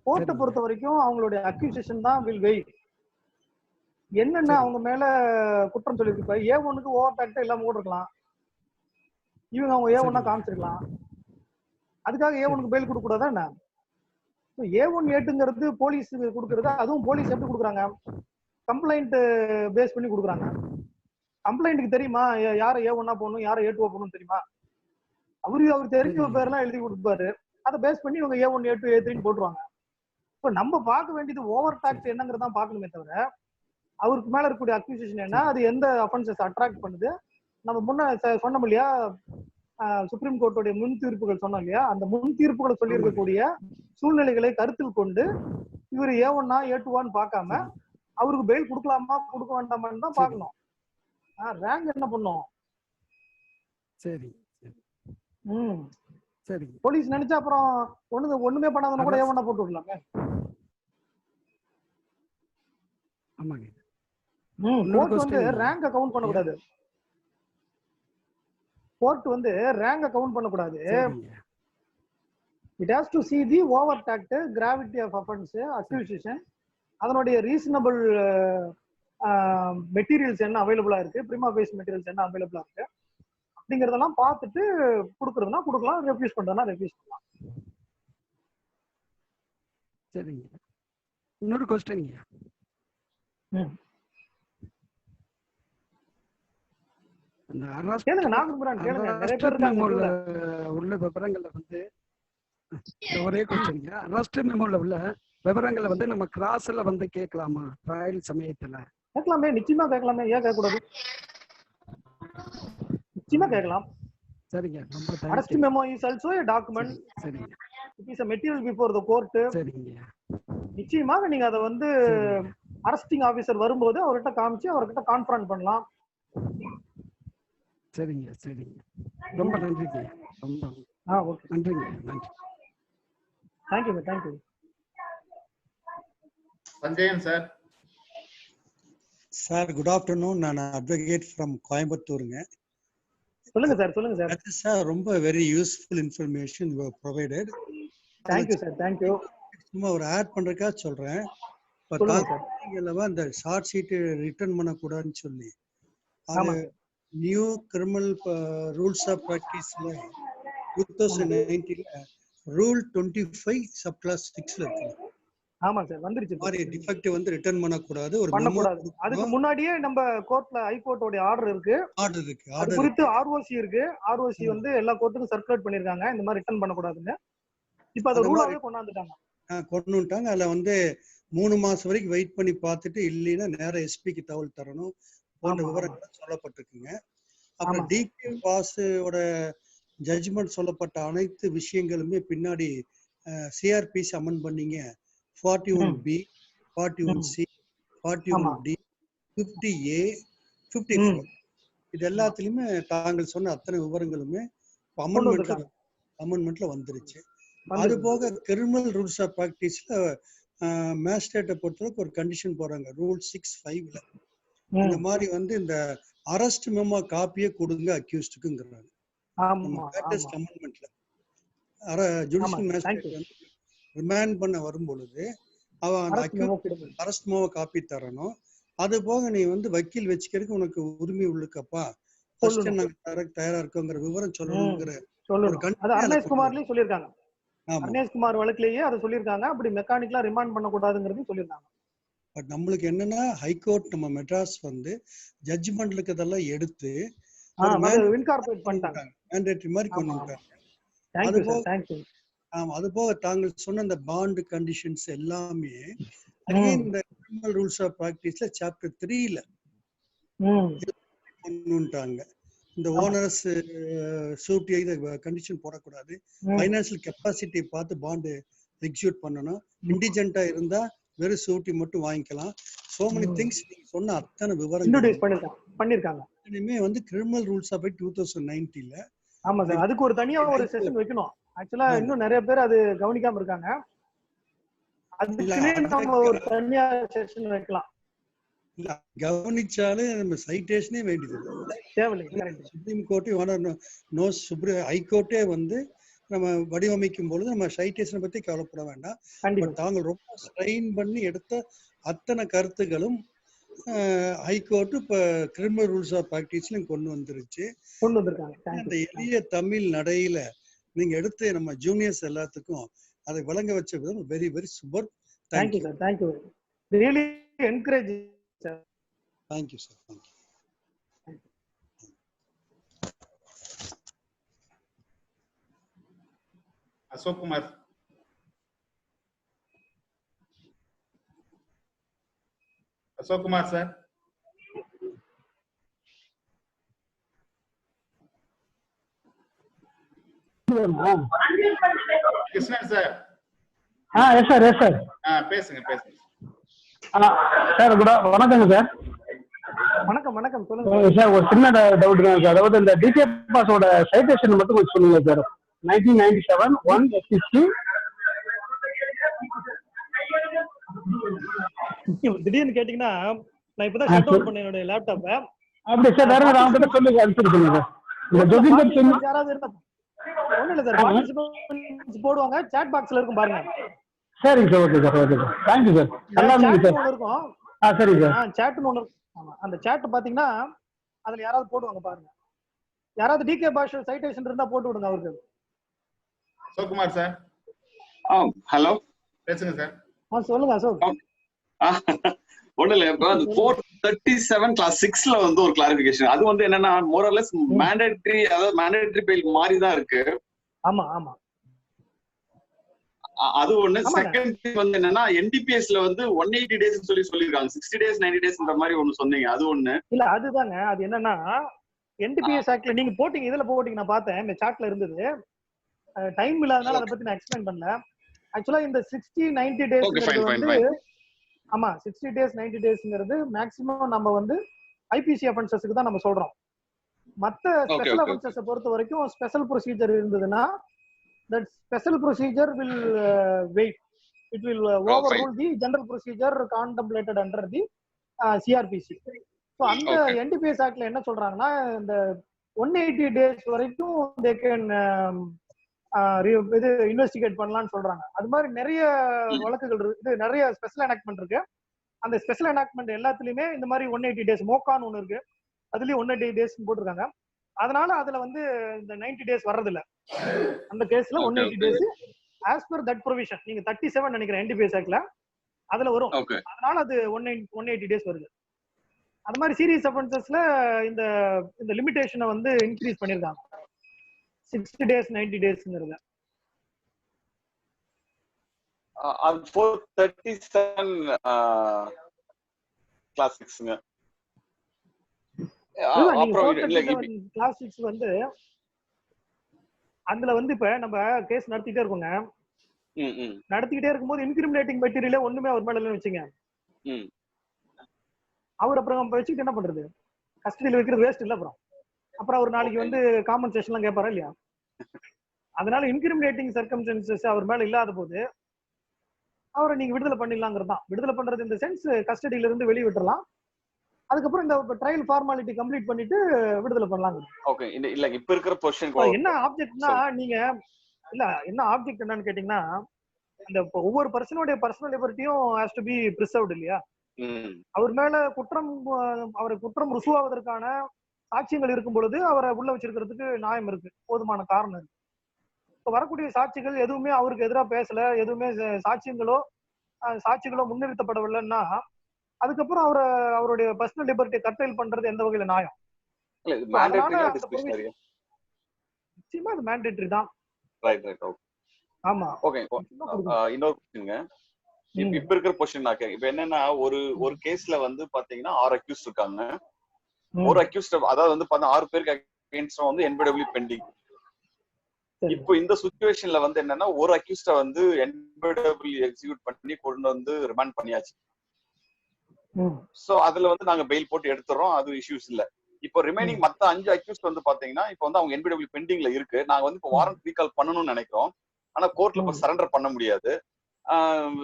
[SPEAKER 1] கோர்ட்டை பொறுத்த வரைக்கும் அவங்களுடைய அக்யூசேஷன் தான் வில் வெயிட். என்னென்ன அவங்க மேல குற்றம் சொல்லிருக்கு. A1க்கு ஓவர் டாக்டா இல்லாம கூட இருக்கலாம், இவங்க அவங்க A1 காமிச்சிருக்கலாம். அதுக்காக A1க்கு பெயில் கொடுக்க கூடாதா என்ன? A1 A2ங்கிறது போலீஸ் கொடுக்கறது. அதுவும் போலீஸ் எப்படி கொடுக்குறாங்க? கம்ப்ளைண்ட் பேஸ் பண்ணி கொடுக்குறாங்க. கம்ப்ளைண்ட்டுக்கு தெரியுமா யாரை A1 போடணும், யாரை A2 போடணும் தெரியுமா? அவர் தெரிஞ்ச பேர்லாம் எழுதி கொடுப்பாரு. அதை பேஸ் பண்ணி இவங்க A1 A2 A3 போட்டுருவாங்க. இப்ப நம்ம பார்க்க வேண்டியது ஓவர் டாக்ஸ் என்னங்கிறதான் பார்க்கணுமே தவிர அவருக்கு மேல இருக்கக்கூடிய அக்யூசேஷன் என்ன, அது எந்த அஃபென்சஸ் அட்ராக்ட் பண்ணுது. நம்ம முன்ன சொன்னோம் இல்லையா, சுப்ரீம் கோர்ட்டுடைய முன் தீர்ப்புகள் சொன்னோம் இல்லையா, அந்த முன் தீர்ப்புகளை சொல்லி இருக்கக்கூடிய சூழ்நிலைகளை கருத்தில் கொண்டு இவர் A1 A2 பார்க்காம அவருக்கு பெயில் கொடுக்கலாமா கொடுக்க வேண்டாமான்னு தான் பார்க்கணும். ரேங்க் என்ன பண்ணும்?
[SPEAKER 5] சரி சரி.
[SPEAKER 1] போலீஸ் நினைச்சா அப்புறம் ஒண்ணுமே பண்ணாதவன கூட A1 போட்டு விடலாமே.
[SPEAKER 5] ஆமாங்க.
[SPEAKER 1] கோர்ட் வந்து ரேங்க கவுண்ட் பண்ணக்கூடாது. கோர்ட் வந்து ரேங்க கவுண்ட் பண்ணக்கூடாது. It has to see the overt act, gravity of offense, accusation, அதனுடைய ரீசனபிள் மெட்டீரியல்ஸ் என்ன அவைலபிளா இருக்கு, பிரிமா ஃபேஸ் மெட்டீரியல்ஸ் என்ன அவைலபிளா இருக்கு அப்படிங்கறதெல்லாம் பார்த்துட்டு கொடுக்கறதுனா கொடுக்கலாம், ரெஃப்யூஸ் பண்றதுனா ரெஃப்யூஸ் பண்ணலாம்.
[SPEAKER 5] சரிங்க. இன்னொரு क्वेश्चनங்க. அந்த அரெஸ்ட்
[SPEAKER 1] கேளுங்க நாகபுரான் கேளுங்க, நிறைய பேர் இருக்காங்க.
[SPEAKER 5] உள்ள விவரங்களை வந்து ஒரே क्वेश्चनங்க. அரெஸ்ட் மெமோல உள்ள விவரங்களை வந்து நம்ம கிராஸ்ல வந்து கேட்கலாமா ட்ரையல் சமயத்துல?
[SPEAKER 1] கேட்கலாமே, நிச்சயமா கேட்கலாமே, ஏன் கேட்கக்கூடாது? நிச்சயமா கேட்கலாம்.
[SPEAKER 5] சரிங்க. ரொம்ப
[SPEAKER 1] arrest memo is also a document.
[SPEAKER 5] சரிங்க.
[SPEAKER 1] It is a material before the court.
[SPEAKER 5] சரிங்க.
[SPEAKER 1] நிச்சயமாக நீங்க அதை வந்து அரெஸ்டிங் ஆபீசர் வரும்போது அவர்கிட்ட காமிச்சு அவர்கிட்ட கான்ஃபரன்ஸ் பண்ணலாம்.
[SPEAKER 5] சரிங்க. சரிங்க. ரொம்ப நன்றிங்க. ரொம்ப
[SPEAKER 1] ஓகே,
[SPEAKER 5] நன்றிங்க. நன்றி.
[SPEAKER 1] Thank you.
[SPEAKER 2] Sanjayan sir.
[SPEAKER 6] Sir good afternoon. நான் அட்வொகேட் ஃப்ரம் கோயம்புத்தூருங்க.
[SPEAKER 1] சொல்லுங்க சார்.
[SPEAKER 6] சார் ரொம்ப very useful information you have provided.
[SPEAKER 1] Thank you sir. Thank you.
[SPEAKER 6] சும்மா ஒரு ஆட் பண்றதுக்கா சொல்றேன். அந்த ஷார்ட் ஷீட் ரிட்டர்ன் பண்ணக்கூடாதுன்னு சொல்லி அது நியூ கிரிமினல் ரூல்ஸ் ஆஃப் பிராக்டிஸ்ல 2019 ரூல் 25 சப் கிளாஸ் 6ல இருக்கு.
[SPEAKER 1] ஆமா சார், வந்துருச்சு.
[SPEAKER 6] மாதிரி டிஃபெக்ட் வந்து ரிட்டர்ன் பண்ணக்கூடாது, ஒரு
[SPEAKER 1] பண்ணக்கூடாது. அதுக்கு முன்னாடியே நம்ம கோர்ட்ல ஹை கோர்ட்டோட ஆர்டர் இருக்கு. அது குறித்து ஆர்ஓசி இருக்கு. ஆர்ஓசி வந்து எல்லா கோர்ட்டுக்கும் சர்க்குலேட் பண்ணிருக்காங்க இந்த மாதிரி ரிட்டர்ன் பண்ணக்கூடாதுன்னு. இப்ப அது ரூலாவே கொண்டாந்துட்டாங்க.
[SPEAKER 6] கொண்டு வந்துட்டாங்க. அதுல வந்து 3 மாசம் வரைக்கும் வெயிட் பண்ணி பார்த்துட்டு இல்லைன்னா நேர எஸ்பிக்கு தகவல் தரணும் போன்ற விவரங்கள் சொல்லப்பட்டிருக்குங்க. அப்புறம் டிகே பாஸோட ஜட்ஜ்மெண்ட் சொல்லப்பட்ட அனைத்து விஷயங்களுமே பின்னாடி சிஆர்பிசி அமெண்ட் பண்ணீங்க. 41B, 41C, 41D, 50A, 54 இது எல்லாத்துலயுமே தாங்கள் சொன்ன அத்தனை விவரங்களுமே அமெண்ட்மெண்ட்ல வந்துருச்சு. அது போக கிரிமினல் ரூல்ஸ் ஆஃப் பிராக்டிஸ்ல மேஜிஸ்ட்ரேட்டை பொறுத்தவரைக்கும் ஒரு கண்டிஷன் போறாங்க ரூல் 6(5)ல. இந்த மாதிரி வந்து இந்த அரெஸ்ட் மெமோ காப்பியே கொடுங்க அக்யூஸ்டுக்குங்கிறாங்க. அமெண்ட்மெண்ட்ல ஜுடிஷியல் மேஜிஸ்ட்ரேட் வந்து ரிமாண்ட் பண்ண வரும் பொழுது அவன் அந்த அரெஸ்ட் மெமோ காப்பி தரணும். அது போக நீ வந்து வக்கீல் வச்சுக்கிறதுக்கு உனக்கு உரிமை உள்ளுக்கப்பா, தயாரா இருக்கோங்கிற விவரம் சொல்லணுங்கிற
[SPEAKER 1] அர்னேஷ்குமார்லயும் சொல்லிருக்காங்க. அர்னேஷ்குமார் வழக்கிலேயே அதை சொல்லிருக்காங்க. அப்படி மெக்கானிக்கலா ரிமாண்ட் பண்ணக்கூடாதுங்கிறது சொல்லிருக்காங்க.
[SPEAKER 6] பட் நம்மளுக்கு என்னன்னா ஹைகோர்ட் நம்ம மெட்ராஸ் வந்து ஜட்ஜ்மெண்ட்ல இருக்கிறதெல்லாம் எடுத்து
[SPEAKER 1] இன்கார்பரேட் பண்ணிட்டாங்க,
[SPEAKER 6] மேண்டேட்டரி மாதிரி கொண்டு வந்துட்டாங்க. அது போக தாங்கள் சொன்ன இந்த பாண்ட் கண்டிஷன்ஸ் எல்லாமே இந்த கிரிமினல் ரூல்ஸ் ஆஃப் பிராக்டிஸ்ல சாப்டர் 3ல கொண்டு வந்துட்டாங்க. இந்த ஓனர்ஸ் சூட்டி கண்டிஷன் போடக்கூடாது, ஃபைனான்சியல் கெப்பாசிட்டி பார்த்து பாண்டு எக்ஸிக்யூட் பண்ணணும், இண்டிஜென்ட்டா இருந்தா வெறும் சூட்டி மட்டும் வாங்கிக்கலாம். சோ மெனி திங்ஸ் நீங்க சொன்ன அத்தனை விவரங்கள்
[SPEAKER 1] பண்ணிருக்காங்க.
[SPEAKER 6] இனிமே வந்து கிரிமினல் ரூல்ஸ் ஆஃப் 2019ல.
[SPEAKER 1] ஆமா சார், அதுக்கு ஒரு தனியா ஒரு செஷன் வைக்கணும். ஆக்சுவலா இன்னும் நிறைய பேர் அது கவனிக்காம இருக்காங்க. அதுக்குனே நம்ம ஒரு தனியா செஷன் வைக்கலாம்.
[SPEAKER 6] இல்ல கவனிச்சாலே நம்ம சைட்டேஷனே வேண்டியது
[SPEAKER 1] தேவையில்லை.
[SPEAKER 6] சுப்ரீம் கோர்ட்டே ஹைகோர்ட்டே வந்து நம்ம வடிவமைக்கும் பொழுது நம்ம சைட்டேஷனை பத்தி கவலைப்பட வேண்டாம். தாங்கள் ரொம்ப ஸ்ட்ரெயின் பண்ணி எடுத்த அத்தனை கருத்துகளும் ஹைகோர்ட் இப்ப கிரிமினல் ரூல்ஸ் ஆஃப் பிராக்டிஸ்லயும் கொண்டு வந்திருக்காங்க. அந்த எளிய தமிழ் நடையில நீங்க எடுத்து நம்ம ஜூனியர்ஸ் எல்லாத்துக்கும் அதை வழங்க வச்ச விதம் very very super.
[SPEAKER 1] Thank you sir. Thank you. Really encourage sir.
[SPEAKER 6] Thank you sir. Thank you.
[SPEAKER 2] Ashok Kumar. Ashok Kumar sir. Krishnan sir.
[SPEAKER 7] Yes sir. Yes sir.
[SPEAKER 2] பேசுங்க.
[SPEAKER 7] சார் வணக்கங்க சார்.
[SPEAKER 1] வணக்கம் சொல்லுங்க
[SPEAKER 7] சார். ஒரு சின்ன டவுட் தான் சார். அதாவது இந்த டிகே பாஸோட சைட்டேஷன் மட்டும் கொஞ்சம் சொல்லுங்க சார். 1997 1 SC
[SPEAKER 1] திடீர்னு கேட்டீங்கன்னா நான் இப்பதான் ஷட் டவுன் பண்ணேன் என்னோட லேப்டாப்பை.
[SPEAKER 7] அப்படி சார் வேற அவங்க சொல்லுங்க அனுப்பிச்சு சொல்லுங்க இந்த ஜோகிந்தர் சிங்
[SPEAKER 1] யாராவது இருந்தா ஒண்ணும் இல்ல சார், பார்ட்டிசிபென்ட்ஸ் போடுவாங்க, சாட் பாக்ஸ்ல இருக்கும் பாருங்க.
[SPEAKER 7] சரிங்க sir, okay sir, okay sir, thank you sir. நல்லா இருந்துங்க சார்.
[SPEAKER 1] இருக்கும்.
[SPEAKER 7] சரி சார்.
[SPEAKER 1] சாட்னு ஒண்ணு இருக்கும். ஆமா, அந்த சாட் பாத்தீங்கன்னா அதுல யாராவது போடுவாங்க பாருங்க. யாராவது டிகே பாஷா சைட்டேஷன் இருந்தா போட்டு விடுங்க அவருக்கு.
[SPEAKER 2] அசோக்குமார் சார்.
[SPEAKER 8] ஹலோ,
[SPEAKER 2] பேசுங்க சார்.
[SPEAKER 1] சொல்லுங்க அசோக்.
[SPEAKER 8] ஒண்ணு இல்ல, இப்போ அந்த 437 கிளாஸ் 6ல வந்து ஒரு கிளாரிபிகேஷன். அது வந்து என்னன்னா மோரலஸ் மேண்டேட்டரி, அதாவது மேண்டேட்டரி பெயில் மாதிரி தான் இருக்கு.
[SPEAKER 1] ஆமா ஆமா,
[SPEAKER 8] அது ஒண்ணு. செகண்ட் திங் வந்து என்னன்னா என்டிபிஎஸ்ல வந்து 180 டேஸ் சொல்லிருக்காங்க. 60 டேஸ் 90 டேஸ்ன்ற மாதிரி ஒண்ணு சொன்னீங்க, அது ஒண்ணு
[SPEAKER 1] இல்ல. அதுதாங்க, அது என்னன்னா என்டிபிஎஸ் ஆக்ட்ல நீங்க போட்டீங்க, இதுல போட்டீங்க, நான் பார்த்தேன் இந்த சாட்ல இருந்தது. டைம் இல்லாதனால அதை பத்தி நான் எக்ஸ்பிளைன் பண்ணல. ஆக்சுவலா இந்த 60-90 டேஸ்ங்கிறது வந்து ஆமா 60 டேஸ் 90 டேஸ்ங்கிறது மேக்ஸிமம் நம்ம வந்து ஐபிசி அஃபென்சஸ்க்கு தான் நம்ம சொல்றோம். மத்த ஸ்பெஷல் அஃபென்சஸ் பொறுத்த வரைக்கும் ஸ்பெஷல் ப்ரொசீஜர் இருந்ததுன்னா that special procedure will wait. It will overrule the general procedure contemplated under the CRPC. So அந்த NDPS ஆக்ட்ல என்ன சொல்றாங்கன்னா இந்த 180 டேஸ் வரைக்கும் they can இது இன்வெஸ்டிகேட் பண்ணலாம்னு சொல்றாங்க. அது மாதிரி நிறைய வழக்குகள் இருக்கு, நிறைய ஸ்பெஷல் எனாக்ட்மெண்ட் இருக்கு. அந்த ஸ்பெஷல் எனாக்ட்மெண்ட் எல்லாத்துலயுமே இந்த மாதிரி 180 டேஸ் மோக்கான்னு ஒண்ணு இருக்கு, அதுலயும் 180 டேஸ் போட்டிருக்காங்க. அதனால அதுல வந்து இந்த 90 டேஸ் வர்றது இல்ல. அந்த கேஸ்ல 180 days as per that provision. நீங்க 37 நினைக்கிறேன் NDPS ஆக்ட்ல அதுல வரும். அதனால அது 180 டேஸ் வருது. அது மாதிரி சீரியஸ் அஃபென்சஸ்ல இந்த இந்த லிமிடேஷனை வந்து இன்க்ரீஸ் பண்ணிருக்காங்க, 60 டேஸ் 90 டேஸ்ங்கிறது.
[SPEAKER 8] அது 437 கிளாஸ் 6ங்க.
[SPEAKER 1] கிளாஸ் 6 வந்து அதுல வந்து இப்ப நம்ம கேஸ் நடத்திட்டே இருக்கோங்க. நடத்திக்கிட்டே இருக்கும்போது இன்கிரிமினேட்டிங் மெட்டீரியலே ஒண்ணுமே அவர் மேல இல்லைன்னு வச்சுங்க, அவர் அப்புறம் வச்சுக்கிட்டு என்ன பண்றது? கஸ்டடியில வைக்கிறது வேஸ்ட் இல்ல. அப்புறம் அவர் நாளைக்கு வந்து காம்பன்சேஷன் எல்லாம் கேட்பாரா இல்லையா? அதனால இன்கிரிமினேட்டிங் சர்க்கம்ஸ்டன்சஸ் அவர் மேல இல்லாத போது அவரை நீங்க விடுதலை பண்ணிடலாங்கிறது தான். விடுதலை பண்றது இந்த சென்ஸ் கஸ்டடியில இருந்து வெளியே விட்டுறலாம். அதுக்கப்புறம் இந்த ட்ரையல் ஃபார்மாலிட்டி கம்ப்ளீட் பண்ணிட்டு விடுதலை பண்ணலாங்க.
[SPEAKER 8] ஓகே, இல்ல இப்ப இருக்கிற பொசிஷன்
[SPEAKER 1] என்ன ஆப்ஜெக்ட்னா நீங்க இல்ல என்ன ஆப்ஜெக்ட் என்னன்னு கேட்டீங்கன்னா அந்த ஒவ்வொரு பர்சனோட பர்சனல் லிபர்ட்டியும் ஹேஸ் டு பி பிரிசர்வ்ட் இல்லையா? அவர் மேல அவரை குற்றம் ருசுவாவதற்கான சாட்சியங்கள் இருக்கும் பொழுது அவரை உள்ள வச்சிருக்கிறதுக்கு நியாயம் இருக்கு, போதுமான காரணம் இருக்கு. இப்ப வரக்கூடிய சாட்சிகள் எதுவுமே அவருக்கு எதிராக பேசல, எதுவுமே சாட்சிகளோ முன்னிறுத்தப்படவில்லைன்னா அதுக்கப்புறம் அவருடைய பர்சனல் லிபர்ட்டி கர்டைல் பண்றது எந்த வகையில நியாயம்? நிச்சயமா அது மேண்டேட்டரி தான். ஆமா.
[SPEAKER 8] ஓகே, இன்னொரு கொஸ்டின்ங்க. இப்ப இருக்கிற பொசிஷன் நான் கேட்க, இப்ப என்னன்னா ஒரு கேஸ்ல வந்து பாத்தீங்கன்னா 6 அக்யூஸ்ட் இருக்காங்க. ஒரு அக்யூஸ்ட், அதாவது வந்து 6 பேருக்கு அகைன்ஸ்ட் வந்து NBW பெண்டிங். இப்போ இந்த சிச்சுவேஷன்ல வந்து என்னன்னா ஒரு அக்யூஸ்ட வந்து NBW எக்ஸிக்யூட் பண்ணி கொண்டு வந்து ரிமாண்ட் பண்ணியாச்சு. சோ அதுல வந்து நாங்க பெயில் போட்டு எடுத்துறோம், அது இஷ்யூஸ் இல்ல. இப்போ ரிமைனிங் மத்த 5 அக்யூஸ்ட் வந்து பாத்தீங்கன்னா இப்போ வந்து அவங்க NBW பெண்டிங்ல இருக்கு. நாங்க வந்து இப்போ வாரண்ட் ரீகால் பண்ணணும்னு நினைக்கிறோம், ஆனா கோர்ட்ல இப்ப சரண்டர் பண்ண முடியாது.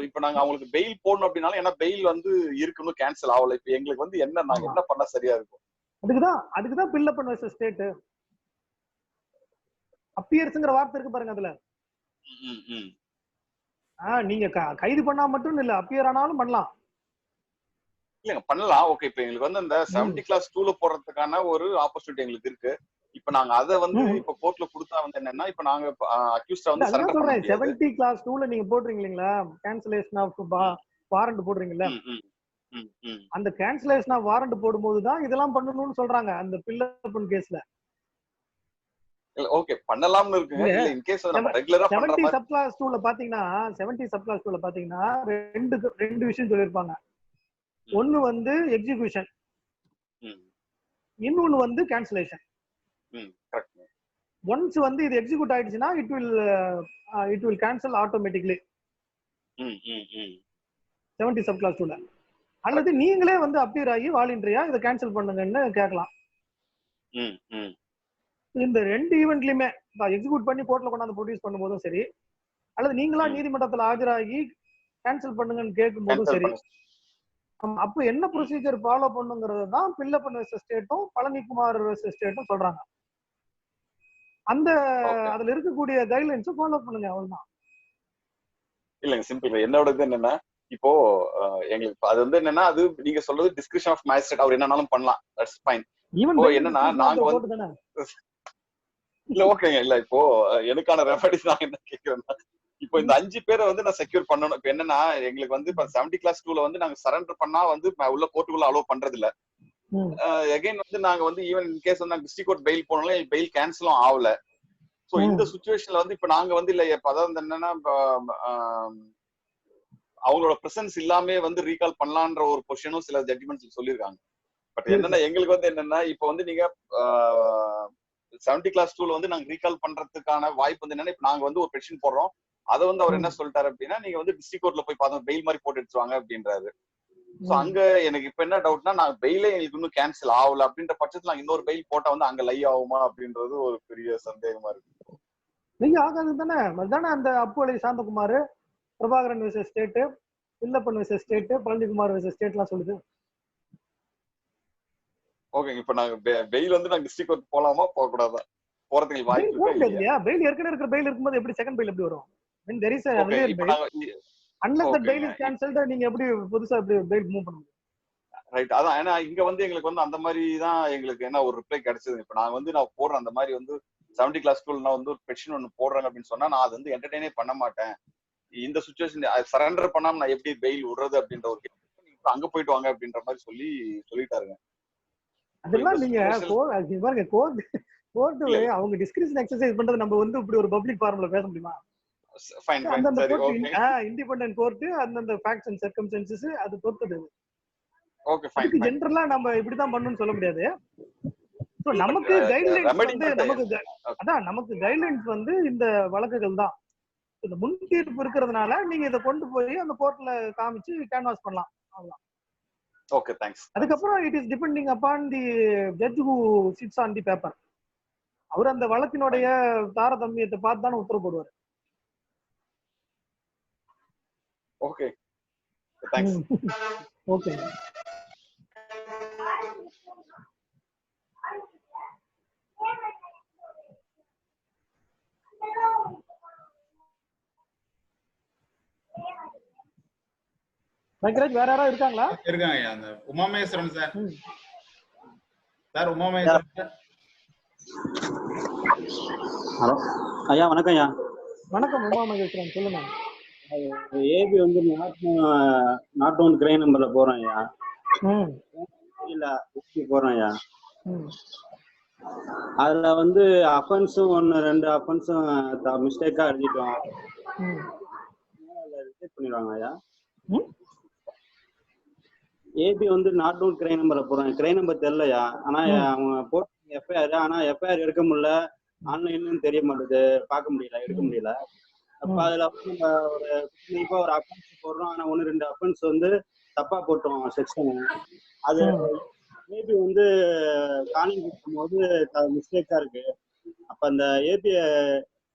[SPEAKER 8] இப்ப நாங்க அவங்களுக்கு பெயில் போடணும் அப்படின்னாலும், ஏன்னா பெயில் வந்து இருக்குன்னு கேன்சல் ஆகல. இப்ப எங்களுக்கு வந்து நாங்க என்ன பண்ணா சரியா இருக்கும்?
[SPEAKER 1] அதுக்குதான் பில் அப் வெர்சஸ் ஸ்டேட் அப்பியர்ஸ்ங்கிற வார்த்தை இருக்கு பாருங்க அதுல. நீங்க கைது பண்ணா மட்டும் இல்ல, அப்பியர் ஆனாலும் பண்ணலாம்.
[SPEAKER 8] இல்லங்க, பண்ணலாம். ஓகே, இப்ப எங்களுக்கு வந்து இந்த 70 கிளாஸ் 2ல போறதுக்கான ஒரு ஆப்பர்ச்சுனிட்டி எங்களுக்கு இருக்கு. இப்ப நாங்க அத வந்து இப்ப கோர்ட்ல கொடுத்தா வந்து என்னன்னா, இப்ப நாங்க அக்யூஸ்டா வந்து சரண்டர் பண்ண முடியாது.
[SPEAKER 1] 70 கிளாஸ் 2ல நீங்க போடுறீங்க இல்லீங்களா, கேன்சலேஷன் ஆஃப் வாரண்ட் போடுறீங்கல்ல, அந்த கேன்சலேஷன் ஆஃப் வாரண்ட் போடும்போது தான் இதெல்லாம் பண்ணணும்னு சொல்றாங்க அந்த பில்லப்பன் கேஸ்ல.
[SPEAKER 8] ஓகே, பண்ணலாம்னு இருக்குங்க. இல்ல இன் கேஸ் நம்ம ரெகுலரா பண்ற மாதிரி
[SPEAKER 1] 70 சப் கிளாஸ் 2ல பாத்தீங்கன்னா 70 சப் கிளாஸ் 2ல பாத்தீங்கன்னா ரெண்டு விஷயம் சொல்லிருப்பாங்க. ஒன்னு வந்து எக்ஸிகியூஷன், இன்னொன்னு வந்து கேன்சலேஷன். ஒன்ஸ் வந்து இது எக்ஸிக்யூட் ஆயிடுச்சுன்னா it will cancel automatically 70 sub clause 2ல. அல்லது நீங்களே வந்து அப்பியர் ஆகி வாலண்டரியா இதை கேன்சல் பண்ணுங்கன்னு கேட்கலாம். இந்த ரெண்டு ஈவெண்ட்லயுமே எக்ஸிக்யூட் பண்ணி கோர்ட்ல கொண்டாந்து ப்ரொடியூஸ் பண்ணும்போதும் சரி, அல்லது நீங்களா நீதிமன்றத்துல ஆஜராகி கேன்சல் பண்ணுங்கன்னு கேட்கும் போதும் சரி, அப்ப என்ன ப்ரொசீஜர் ஃபாலோ பண்ணுங்கிறது தான் பில்லப்பன் வெர்சஸ் ஸ்டேட்டும் பழனிக்குமார் வெர்சஸ் ஸ்டேட்டும் சொல்றாங்க. அந்த அதுல இருக்கக்கூடிய கைட்லைன்ஸ் ஃபாலோ பண்ணுங்க, அவ்வளவுதான்.
[SPEAKER 8] இல்லங்க சிம்பிள். என்னோட இது என்னன்னா இப்போ எங்களுக்கு அது வந்து என்னன்னா அது நீங்க சொல்றது டிஸ்கிரிப்ஷன் ஆஃப் மேஜிஸ்ட்ரேட் அவர் என்னன்னாலும் பண்ணலாம், தட்ஸ் ஃபைன். இப்போ என்னன்னா நாங்க வந்து இல்ல ஓகேங்க இல்ல இப்போ எனக்கான ரெமடிஸ் நான் என்ன கேக்குறேன்னா இப்போ இந்த 5 பேரை வந்து நான் செக்யூர் பண்ணணும். இப்ப என்னன்னா எங்களுக்கு வந்து இப்ப 70 கிளாஸ் 2ல வந்து நாங்க சரண்டர் பண்ணா வந்து உள்ள கோர்ட்டுக்குள்ள அலோவ் பண்றது இல்ல. அகைன் வந்து நாங்க வந்து ஈவன் இன் கேஸ் வந்து டிஸ்ட்ரிக்ட் கோர்ட் பெயில் போனாலும் பெயில் கேன்சலும் ஆகல. சோ இந்த சிச்சுவேஷன்ல வந்து இப்ப நாங்க வந்து இல்ல அதாவது என்னன்னா அவங்களோட பிரசன்ஸ் இல்லாம வந்து ரீகால் பண்ணலான்ற ஒரு பொசிஷனும் சில ஜட்ஜ்மெண்ட்ஸ் சொல்லியிருக்காங்க. பட் என்னன்னா எங்களுக்கு வந்து என்னன்னா இப்ப வந்து நீங்க 70 கிளாஸ் 2ல வந்து நாங்க ரீகால் பண்றதுக்கான வாய்ப்பு வந்து என்னன்னா இப்ப நாங்க வந்து ஒரு பெட்டிஷன் போடுறோம். அதை வந்து அவர் என்ன சொல்லிட்டாரு அப்படின்னா நீங்க வந்து டிஸ்ட்ரிக்ட் கோர்ட்ல போய் பார்த்தோம் பெயில் மாதிரி போட்டு எடுத்துருவாங்க அப்படின்றாரு. சோ அங்க எனக்கு இப்ப என்ன டவுட்னா நான் பெயிலே எங்களுக்கு இன்னும் கேன்சல் ஆகல அப்படின்ற பட்சத்துல நாங்க இன்னொரு பெயில் போட்டா வந்து அங்க லை ஆகுமா அப்படின்றது ஒரு பெரிய சந்தேகமா இருக்கு.
[SPEAKER 1] நீங்க ஆகாது தானே அதுதானே அந்த அப்புவலை Santhakumar, Prabhakaran versus state, Pillappan versus state, Palanikumar versus state எல்லாம் சொல்லுது.
[SPEAKER 8] ஓகேங்க இப்ப நாங்க பெயில் வந்து நாங்க டிஸ்ட்ரிக்ட் கோர்ட் போலாமா போக கூடாதா? போறதுக்கு வாய்ப்பு இருக்கு இல்லையா?
[SPEAKER 1] பெயில் ஏற்கனவே இருக்கிற பெயில் இருக்கும்போது எப்படி செகண்ட் பெயில் எப்படி வரும்? when there is a earlier bail, unless the bail is cancelled, நீங்க எப்படி புதுசா எப்படி bail மூவ் பண்ண முடியும்?
[SPEAKER 8] ரைட். அதான் ஏன்னா இங்க வந்து எங்களுக்கு வந்து அந்த மாதிரி தான் எங்களுக்கு என்ன ஒரு ரிப்ளை கிடைச்சது. இப்ப நான் வந்து நான் போடுறேன் அந்த மாதிரி வந்து 70 கிளாஸ் 2ல நான் வந்து ஒரு பெட்டிஷன் ஒன்று போடுறேன் அப்படின்னு சொன்னா நான் அது வந்து என்டர்டெயினே பண்ண மாட்டேன். இந்த சிச்சுவேஷன் சரண்டர் பண்ணாம நான் எப்படி பெயில் விடுறது அப்படின்ற ஒரு கேள்வி அங்க போயிட்டு வாங்க அப்படின்ற மாதிரி சொல்லிட்டாருங்க.
[SPEAKER 1] அதெல்லாம் நீங்க பாருங்க கோர்ட் அவங்க டிஸ்கிரிப்ஷன் எக்ஸர்சைஸ் பண்றது நம்ம வந்து இப்படி ஒரு பப்ளிக் ஃபாரம்ல பேச முடியுமா? இண்டிபெண்டன்ட் கோர்ட் அந்தந்த ஃபேக்ட்ஸ் அண்ட் சர்க்கம்ஸ்டன்சஸ் அது பொறுத்தது.
[SPEAKER 8] Okay fine.
[SPEAKER 1] ஜெனரலா நம்ம இப்படி தான் பண்ணனும்னு சொல்ல முடியாது. சோ நமக்கு கைட்லைன்ஸ் வந்து நமக்கு கைட்லைன்ஸ் வந்து இந்த வழக்குகள் தான். இந்த முன் தீர்ப்பு இருக்கிறதுனால நீங்க இத கொண்டு போய் அந்த கோர்ட்ல காமிச்சு கேன்வாஸ் பண்ணலாம், அவ்வளவுதான்.
[SPEAKER 8] Okay thanks.
[SPEAKER 1] அதுக்கப்புறம் it is depending upon the judge who sits on the paper. அவர் அந்த வழக்கினுடைய தாரதமியத்தை பார்த்து தானே உத்தரவு போடுவார்.
[SPEAKER 8] Okay thanks.
[SPEAKER 1] ஓகே வேற யாராவது இருக்காங்களா?
[SPEAKER 2] இருக்காங்க ஐயா. அந்த Umamaheswaran sir. Sir Umamaheswaran sir.
[SPEAKER 9] Hello ஐயா, வணக்கம் ஐயா.
[SPEAKER 1] வணக்கம் உமாமேஸ்வரன், சொல்லுங்க.
[SPEAKER 9] ஏபி வந்து நாட் ஓன் கிரை நம்பர்ல போறோம் ஐயா. இல்ல போறோம் ஐயா. அதுல வந்து அஃபென்ஸும் 1-2 அஃபென்ஸும் மிஸ்டேக்கா எழுதிட்டோம். ரிஜெக்ட் பண்ணிடுவாங்க ஐயா. ஏபி வந்து நாட் ஓன் கிரை நம்பர்ல போறோம். கிரை நம்பர் தெரியலையா, ஆனா அவங்க போட்டு எஃப்ஐஆர், ஆனா எஃப்ஐஆர் எடுக்க முடியல, ஆன்லைன்னு தெரிய மாட்டேது, பார்க்க முடியல, எடுக்க முடியல. அப்ப அதுல நம்ம ஒரு இப்போ ஒரு அஃபென்ஸ் போடுறோம், ஆனா 1-2 அஃபென்ஸ் வந்து தப்பா போட்டோம் செக்ஷன். அது மேபி வந்து காலிங் கொடுக்கும்போது மிஸ்டேக்கா இருக்கு. அப்ப அந்த ஏபியை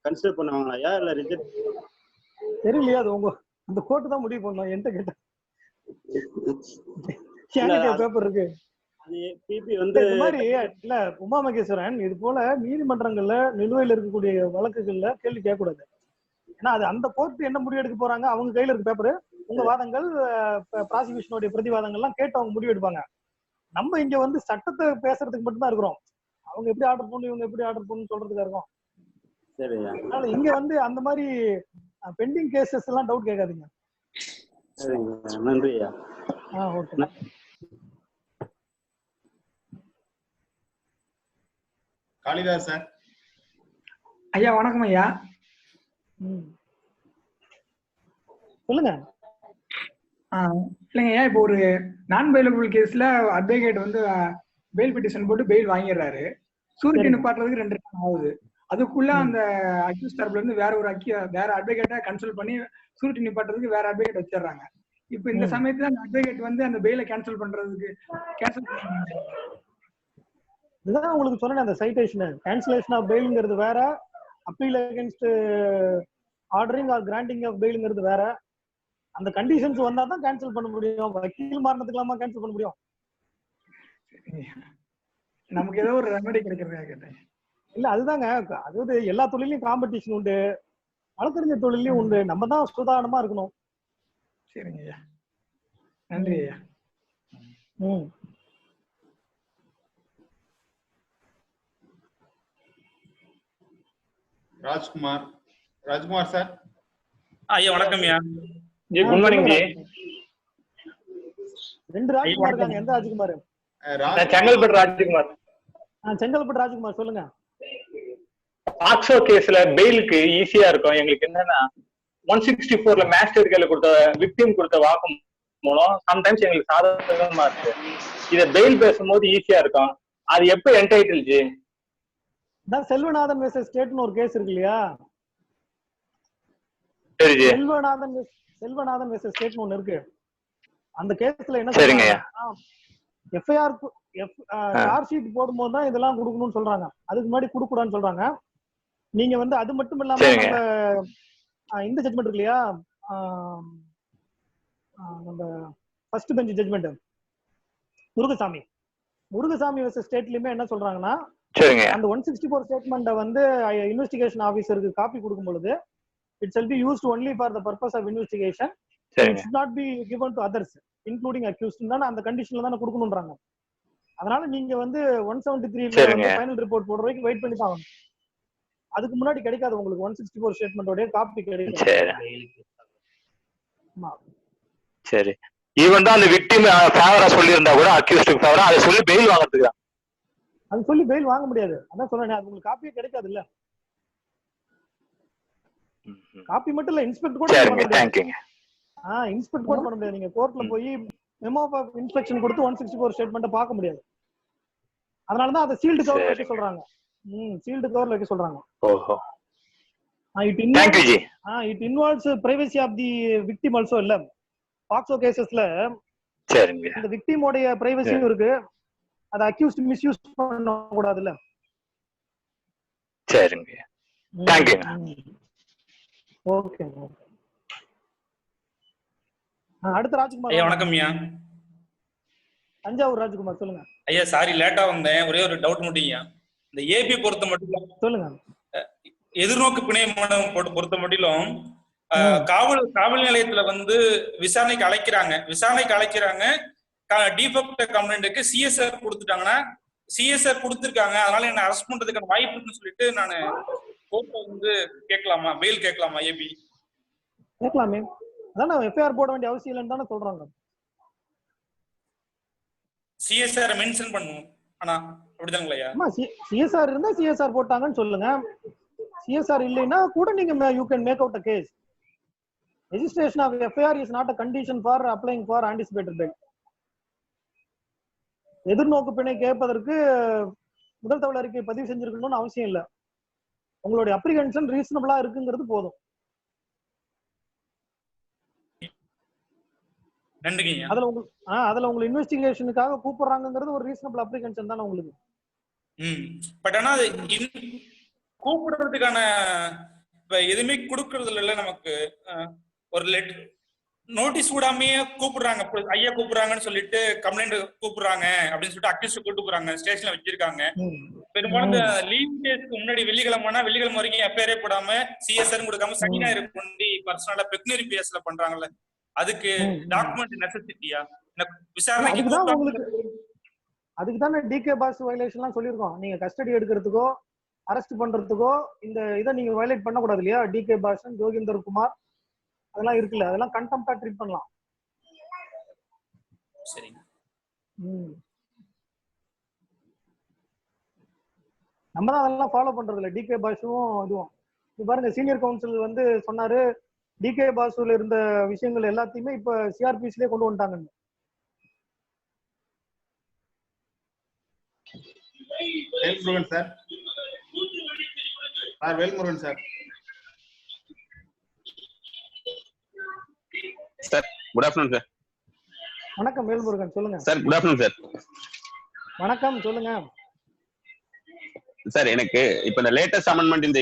[SPEAKER 9] கன்சிடர் பண்ணுவாங்களா இல்ல ரிஜெக்ட்
[SPEAKER 1] தெரியலையா? அது உங்க அந்த கோர்ட் தான் முடிவு பண்ணணும். என்கிட்ட கேட்டேன் பேப்பர் இருக்கு.
[SPEAKER 9] பிபி வந்து
[SPEAKER 1] இந்த மாதிரி இல்ல உமாமகேஸ்வரன், இது போல நீதிமன்றங்கள்ல நிலுவையில் இருக்கக்கூடிய வழக்குகள்ல கேள்வி கேட்க கூடாது. ஏன்னா அது அந்த கோர்ட் என்ன முடிவு எடுக்க போறாங்க, அவங்க கையில இருக்கு பேப்பரு. உங்க வாதங்கள், ப்ராசிக்யூஷனுடைய பிரதிவாதங்கள் எல்லாம் கேட்டு அவங்க முடிவு எடுப்பாங்க. நம்ம இங்க வந்து சட்டத்தை பேசுறதுக்கு மட்டும்தான் இருக்கிறோம். அவங்க எப்படி ஆர்டர் பண்ணணும், இவங்க எப்படி ஆர்டர் பண்ணணும் சொல்றதுக்கு இருக்கோம். அதனால இங்க வந்து அந்த மாதிரி பெண்டிங் கேசஸ் எல்லாம் டவுட் கேட்காதீங்க.
[SPEAKER 9] நன்றியா.
[SPEAKER 1] ஓகே.
[SPEAKER 2] காளிதாஸ் சார்.
[SPEAKER 10] ஐயா வணக்கம் ஐயா.
[SPEAKER 1] சொல்லுங்க.
[SPEAKER 10] இல்லைங்க ஐயா, இப்போ ஒரு நான் பெயிலபிள் கேஸ்ல அட்வொகேட் வந்து பெயில் பெட்டிஷன் போட்டு பெயில் வாங்கிடுறாரு. சூரிட்டி நிப்பாட்டுறதுக்கு 2 நாள் ஆகுது. அதுக்குள்ள அந்த அக்யூஸ் தரப்புல இருந்து வேற அட்வொகேட்டா கன்சல்ட் பண்ணி சூரிட்டி நிப்பாட்டுறதுக்கு வேற அட்வொகேட் வச்சிடறாங்க. இப்போ இந்த சமயத்துல அந்த அட்வொகேட் வந்து அந்த பெயிலை கேன்சல் பண்றதுக்கு
[SPEAKER 1] இதுதான் உங்களுக்கு சொன்னேன். அந்த சைட்டேஷன் கேன்சலேஷன் ஆஃப் பெயில்ங்கிறது வேற, appeal against ordering or granting of பெயில்ங்கிறது வேற. அந்த கண்டிஷன்ஸ் வந்தா தான் கேன்சல் பண்ண முடியும். வக்கீல் மாறினதுக்கெல்லாமா கேன்சல் பண்ண முடியும்?
[SPEAKER 10] நமக்கு ஏதோ ஒரு ரெமெடி கிடைக்கிறதா கேட்டேன்.
[SPEAKER 1] இல்ல அதுதாங்க, அதாவது எல்லா தொழிலையும் காம்படிஷன் உண்டு, வழக்கறிஞர் தொழிலையும் உண்டு. நம்ம தான் சுதாரணமா இருக்கணும்.
[SPEAKER 10] சரிங்க ஐயா, நன்றி ஐயா.
[SPEAKER 2] ராஜ்குமார் சார்.
[SPEAKER 11] ஐயா வணக்கம் ஐயா.
[SPEAKER 12] G good morning G.
[SPEAKER 1] ரெண்டு ராஜ்குமார் இருக்காங்க. எந்த ராஜ்குமார்?
[SPEAKER 12] செங்கல்பட்டு ராஜ்குமார்.
[SPEAKER 1] செங்கல்பட்டு ராஜ்குமார் சொல்லுங்க.
[SPEAKER 12] பாக்ஸோ கேஸ்ல பெயிலுக்கு ஈஸியா இருக்கும். எங்களுக்கு என்னன்னா 164ல மேஸ்டர் கையில கொடுத்த விக்டிம் கொடுத்த வாக்கு மூலம் சம்டைம்ஸ் எங்களுக்கு சாதகமா இருக்கு. இத பெயில் பேசும்போது ஈஸியா இருக்கும். அது எப்ப என்டைட்டில் ஜி?
[SPEAKER 1] செல்வநாதன் வெர்சஸ் ஸ்டேட்னு ஒரு கேஸ் இருக்கு இல்லையா?
[SPEAKER 12] சரி ஜி.
[SPEAKER 1] செல்வநாதன் வெர்சஸ் ஸ்டேட்னு ஒன்னு இருக்கு. அந்த கேஸ்ல என்ன
[SPEAKER 12] சொல்றாங்க?
[SPEAKER 1] எஃப்ஐஆர் சார்ஜ் ஷீட் போடும்போது தான் இதெல்லாம் கொடுக்கணும்னு சொல்றாங்க. அதுக்கு முன்னாடி கொடுக்கூடாதுன்னு சொல்றாங்க. நீங்க வந்து அது மட்டும் இல்லாம நம்ம இந்த ஜட்மெண்ட் இருக்கு இல்லையா, நம்ம first bench judgment Murugasamy versus ஸ்டேட்லயுமே என்ன சொல்றாங்கன்னா, அந்த 164 ஸ்டேட்மெண்ட்டை வந்து இன்வெஸ்டிகேஷன் ஆபீசருக்கு காப்பி கொடுக்கும் பொழுது it shall be used only for the purpose of investigation. It should not be given to others including accused. தான அந்த கண்டிஷன்ல தான கொடுக்கணும்ன்றாங்க. அதனால நீங்க வந்து 173ல ஃபைனல் ரிப்போர்ட் போடுற வரைக்கும் வெயிட் பண்ணி பாருங்க. அதுக்கு முன்னாடி கிடைக்காது உங்களுக்கு 164 ஸ்டேட்மெண்டோட காப்பி கிடைக்காது.
[SPEAKER 12] சரி, ஈவன் தான் அந்த விக்டிம் ஃபேவரா சொல்லி இருந்தா கூட அக்யூஸ்டுக்கு ஃபேவரா அதை சொல்லி பெயில் வாங்குறதுக்கு
[SPEAKER 1] அது சொல்லி பெயில் வாங்க முடியாது. அதான் சொல்றேன், அது உங்களுக்கு காப்பியே கிடைக்காது இல்ல. காப்பி மட்டும் இல்ல, இன்ஸ்பெக்ட் கூட பண்ண முடியாது. இன்ஸ்பெக்ட் கூட பண்ண முடியாது. நீங்க கோர்ட்ல போய் மெமோ ஆஃப் இன்ஸ்பெக்ஷன் கொடுத்து 164 ஸ்டேட்மெண்ட்டை பார்க்க முடியாது. அதனால தான் அதை சீல்டு கவர்ல வைக்க சொல்றாங்க. சீல்டு கவர்ல வைக்க சொல்றாங்க.
[SPEAKER 12] ஓஹோ.
[SPEAKER 1] It involves privacy of the victim also இல்ல. பாக்ஸோ கேசஸ்ல இந்த விக்டிமோட பிரைவசியும் இருக்கு. அத அக்யூஸ்ட் மிஸ்யூஸ் பண்ண கூடாது இல்ல.
[SPEAKER 12] சரிங்க, थैंक यू.
[SPEAKER 1] ஓகே, அடுத்த ராஜ்குமார்.
[SPEAKER 11] ஐயா வணக்கம் ஐயா.
[SPEAKER 1] தஞ்சாவூர் ராஜ்குமார் சொல்லுங்க.
[SPEAKER 11] ஐயா சாரி லேட்டா வந்தேன், ஒரே ஒரு டவுட் மட்டும் ஐயா. இந்த ஏபி பொறுத்த மட்டும்
[SPEAKER 1] சொல்லுங்க.
[SPEAKER 11] எதிர்நோக்கு பிணை மனு பொறுத்த மட்டும் காவல் நிலையத்துல வந்து விசாரணைக்கு அழைக்கிறாங்க. டிஃபெக்ட் கம்ப்ளைண்ட்டுக்கு சிஎஸ்ஆர் கொடுத்துட்டாங்கன்னா, சிஎஸ்ஆர் கொடுத்துருக்காங்க, அதனால என்ன அரெஸ்ட் பண்றதுக்கான வாய்ப்பு இருக்குன்னு சொல்லிட்டு நான் கோர்ட்ல வந்து கேட்கலாமா, பெயில் கேட்கலாமா? ஏபி
[SPEAKER 1] கேட்கலாமே, அதான் எஃப்ஐஆர் போட வேண்டிய அவசியம் இல்லைன்னு தானே சொல்றாங்க.
[SPEAKER 11] சிஎஸ்ஆர் மென்ஷன் பண்ணும். ஆனா அப்படிதாங்களா?
[SPEAKER 1] ஆமா, சிஎஸ்ஆர் இருந்தா சிஎஸ்ஆர் போட்டாங்கன்னு சொல்லுங்க. சிஎஸ்ஆர் இல்லைன்னா கூட நீங்க you can make out a case. Registration of FIR is not a condition for applying for anticipated bail. எதிர்நோக்கு பிணை கேட்பதற்கு முதல் தகவல் அறிக்கை பதிவு செஞ்சிருக்கணும்னு அவசியம் இல்லை. உங்களுடைய அப்ரிஹென்ஷன் ரீசனபிளா இருக்குங்கிறது போதும். அதுல உங்களுக்கு இன்வெஸ்டிகேஷனுக்காக கூப்பிடுறாங்கிறது ஒரு ரீசனபிள் அப்ரிஹென்ஷன் தானே உங்களுக்கு.
[SPEAKER 11] பட் ஆனா கூப்பிடுறதுக்கான இப்ப எதுவுமே கொடுக்கறது இல்ல. நமக்கு ஒரு லெட்டர் நோட்டீஸ் கூடாமையே கூப்பிடுறாங்க, ஐயா கூப்பிடுறாங்கன்னு சொல்லிட்டு கம்ப்ளைண்ட் கூப்பிடுறாங்க அப்படின்னு சொல்லிட்டு அக்யூஸ்ட் கூட்டு போறாங்க, ஸ்டேஷன்ல வச்சிருக்காங்க. பெரும்பாலும் இந்த லீவ் டேஸ்க்கு முன்னாடி வெள்ளிக்கிழமை வரைக்கும் எஃப்ஐஆரே போடாம சிஎஸ்ஆர் கொடுக்காம சனி ஞாயிறு கொண்டு பர்சனலா பெக்னரி பேஸ்ல பண்றாங்கல்ல, அதுக்கு டாக்குமெண்ட் நெசசிட்டியா விசாரணைக்கு?
[SPEAKER 1] அதுக்கு தானே டிகே பாஸ் வயலேஷன்லாம் சொல்லியிருக்கோம். நீங்க கஸ்டடி எடுக்கிறதுக்கோ அரெஸ்ட் பண்றதுக்கோ இந்த இதை நீங்க வயலேட் பண்ணக்கூடாது இல்லையா? டிகே பாஷன், ஜோகிந்தர் குமார் அதெல்லாம் இருக்குல்ல, அதெல்லாம் கண்டெம்ப்டா ட்ரீட் பண்ணலாம்.
[SPEAKER 11] சரிங்க.
[SPEAKER 1] நம்ம தான் அதெல்லாம் ஃபாலோ பண்றது இல்ல. டிகே பாஷுவும் இதுவும் இது பாருங்க, சீனியர் கவுன்சில் வந்து சொன்னாரு டிகே பாசுல இருந்த விஷயங்கள் எல்லாத்தையுமே இப்ப சிஆர்பிசிலே கொண்டு வந்துட்டாங்க.
[SPEAKER 2] Velmurugan sir. Velmurugan sir.
[SPEAKER 13] Sir good afternoon sir.
[SPEAKER 1] வணக்கம் வேல்முருகன், சொல்லுங்க
[SPEAKER 13] சார். Good afternoon sir.
[SPEAKER 1] வணக்கம், சொல்லுங்க
[SPEAKER 13] சார். எனக்கு இப்ப இந்த லேட்டஸ்ட் அமெண்ட்மெண்ட் இந்த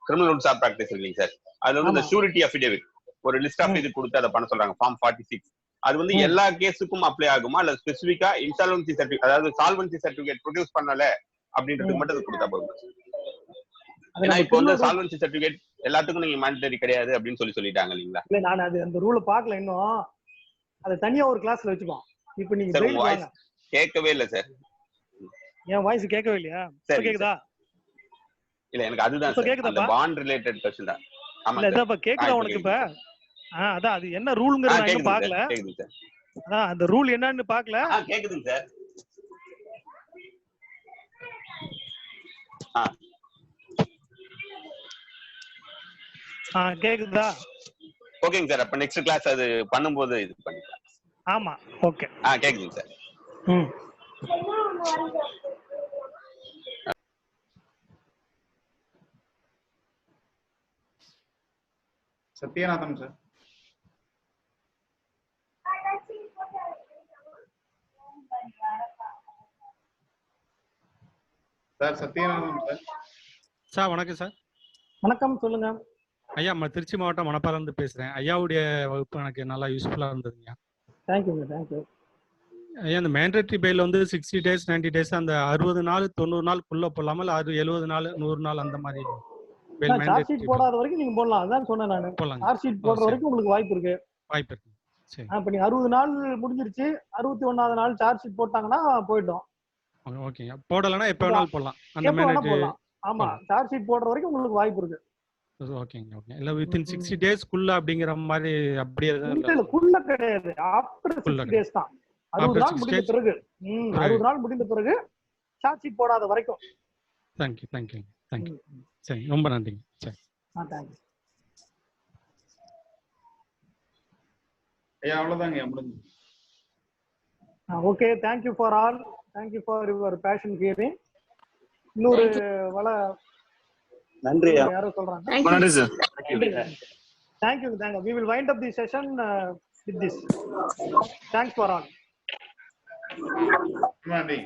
[SPEAKER 13] கிரிமினல் ரூல்ஸ் ஆஃப் பிராக்டிஸ் இருக்குங்க சார், அதுல வந்து இந்த ஷூரிட்டி அஃபிடேவிட் ஒரு லிஸ்ட் ஆஃப் இது கொடுத்து அதை பண்ண சொல்றாங்க ஃபார்ம் 46. அது வந்து எல்லா கேஸுக்கும் அப்ளை ஆகுமா இல்ல ஸ்பெசிபிக்கா இன்சால்வன்சி சர்டிபிகேட் அதாவது சால்வன்சி சர்டிபிகேட் ப்ரொடியூஸ் பண்ணல அப்படின்றதுக்கு மட்டும் அது கொடுத்தா போதும்? ஏன்னா இப்போ வந்து சால்வன்சி சர்டிபிகேட் எல்லாத்துக்கும் நீங்க மேண்டேட்டரி கிடையாது அப்படின்னு சொல்லிட்டாங்க இல்லீங்களா?
[SPEAKER 1] இல்ல நான் அது அந்த ரூலை பார்க்கல இன்னும். அது தனியா ஒரு கிளாஸ்ல வச்சுக்கோ. இப்போ நீங்க
[SPEAKER 13] சார் உங்க வாய்ஸ் கேட்கவே இல்ல சார்.
[SPEAKER 1] என் வாய்ஸ் கேட்கவே இல்லையா? கேக்குதா?
[SPEAKER 13] இல்ல எனக்கு அதுதான் சார் அந்த பாண்ட் ரிலேட்டட் क्वेश्चन தான். ஆமா
[SPEAKER 1] இல்ல இதப்ப கேக்குதா உனக்கு இப்ப? அதான் அது என்ன ரூல்ங்கறது நான் இன்னும் பார்க்கல.
[SPEAKER 13] கேக்குது சார்.
[SPEAKER 1] அதான் அந்த ரூல் என்னன்னு பார்க்கல.
[SPEAKER 13] கேக்குதுங்க சார்.
[SPEAKER 1] கேக்குதா?
[SPEAKER 13] ஓகேங்க சார். அப்ப நெக்ஸ்ட் கிளாஸ் அது பண்ணும்போது இது பண்ணிக்கலாம்.
[SPEAKER 1] ஆமா ஓகே.
[SPEAKER 13] கேக்குதுங்க sir.
[SPEAKER 2] Sathyanathan sir. Sir Sathyanathan sir.
[SPEAKER 14] Sir வணக்கம் சார்.
[SPEAKER 1] வணக்கம் சொல்லுங்க
[SPEAKER 14] ஐயா. திருச்சி மாவட்டம் மணப்பாறையில இருந்து பேசுறேன். ஐயாவுடைய வகுப்பு எனக்கு நல்லா யூஸ்ஃபுல்லா இருந்ததுங்க.
[SPEAKER 1] தேங்க்யூ.
[SPEAKER 14] ஐயா இந்த மேண்டேட்டரி பெயில் வந்து 60 days 90 days அந்த 60 நாள் 90 நாளுக்குள்ள போடலாமா இல்ல 70 நாள் 100 நாள் அந்த மாதிரி பெயில்
[SPEAKER 1] சார்ஜ் ஷீட் போடாத வரைக்கும் நீங்க போடலாம். அதான் சொன்னேன் நான். சார்ஜ் ஷீட் போடுற வரைக்கும் உங்களுக்கு வாய்ப்பு இருக்கு. சரி. அப்ப நீ 60 நாள் முடிஞ்சிருச்சு 61வது நாள் சார்ஜ் ஷீட் போட்டாங்கன்னா போய்டும்.
[SPEAKER 14] ஓகேங்க. போடலனா எப்ப வேணாலும் போடலாம். அந்த மேண்டேட்டரி.
[SPEAKER 1] ஆமா சார்ஜ் ஷீட் போடுற வரைக்கும் உங்களுக்கு வாய்ப்பு இருக்கு.
[SPEAKER 14] ஓகேங்க. இல்ல within 60 days குள்ள அப்படிங்கற மாதிரி அப்படியே
[SPEAKER 1] இல்ல குள்ள கிடையாது. ஆஃப்டர் 60 days தான். 60 நாள் முடிந்த பிறகு 60 நாள் முடிந்த பிறகு சார்ஜ் ஷீட் போடாத வரைக்கும்.
[SPEAKER 14] தேங்க்யூ. சரி ரொம்ப நன்றிங்க. சரி.
[SPEAKER 1] தேங்க்யூ.
[SPEAKER 2] ஐயா அவ்வளவுதாங்க முடிஞ்சு.
[SPEAKER 1] Okay thank you for all. Thank you for your fashion hearing. இன்னொரு
[SPEAKER 9] நன்றி.
[SPEAKER 1] யாரோ சொல்றாங்க.
[SPEAKER 9] நன்றி sir.
[SPEAKER 1] Thank you. We will wind up the session with this. Thanks for all.
[SPEAKER 2] நன்றி.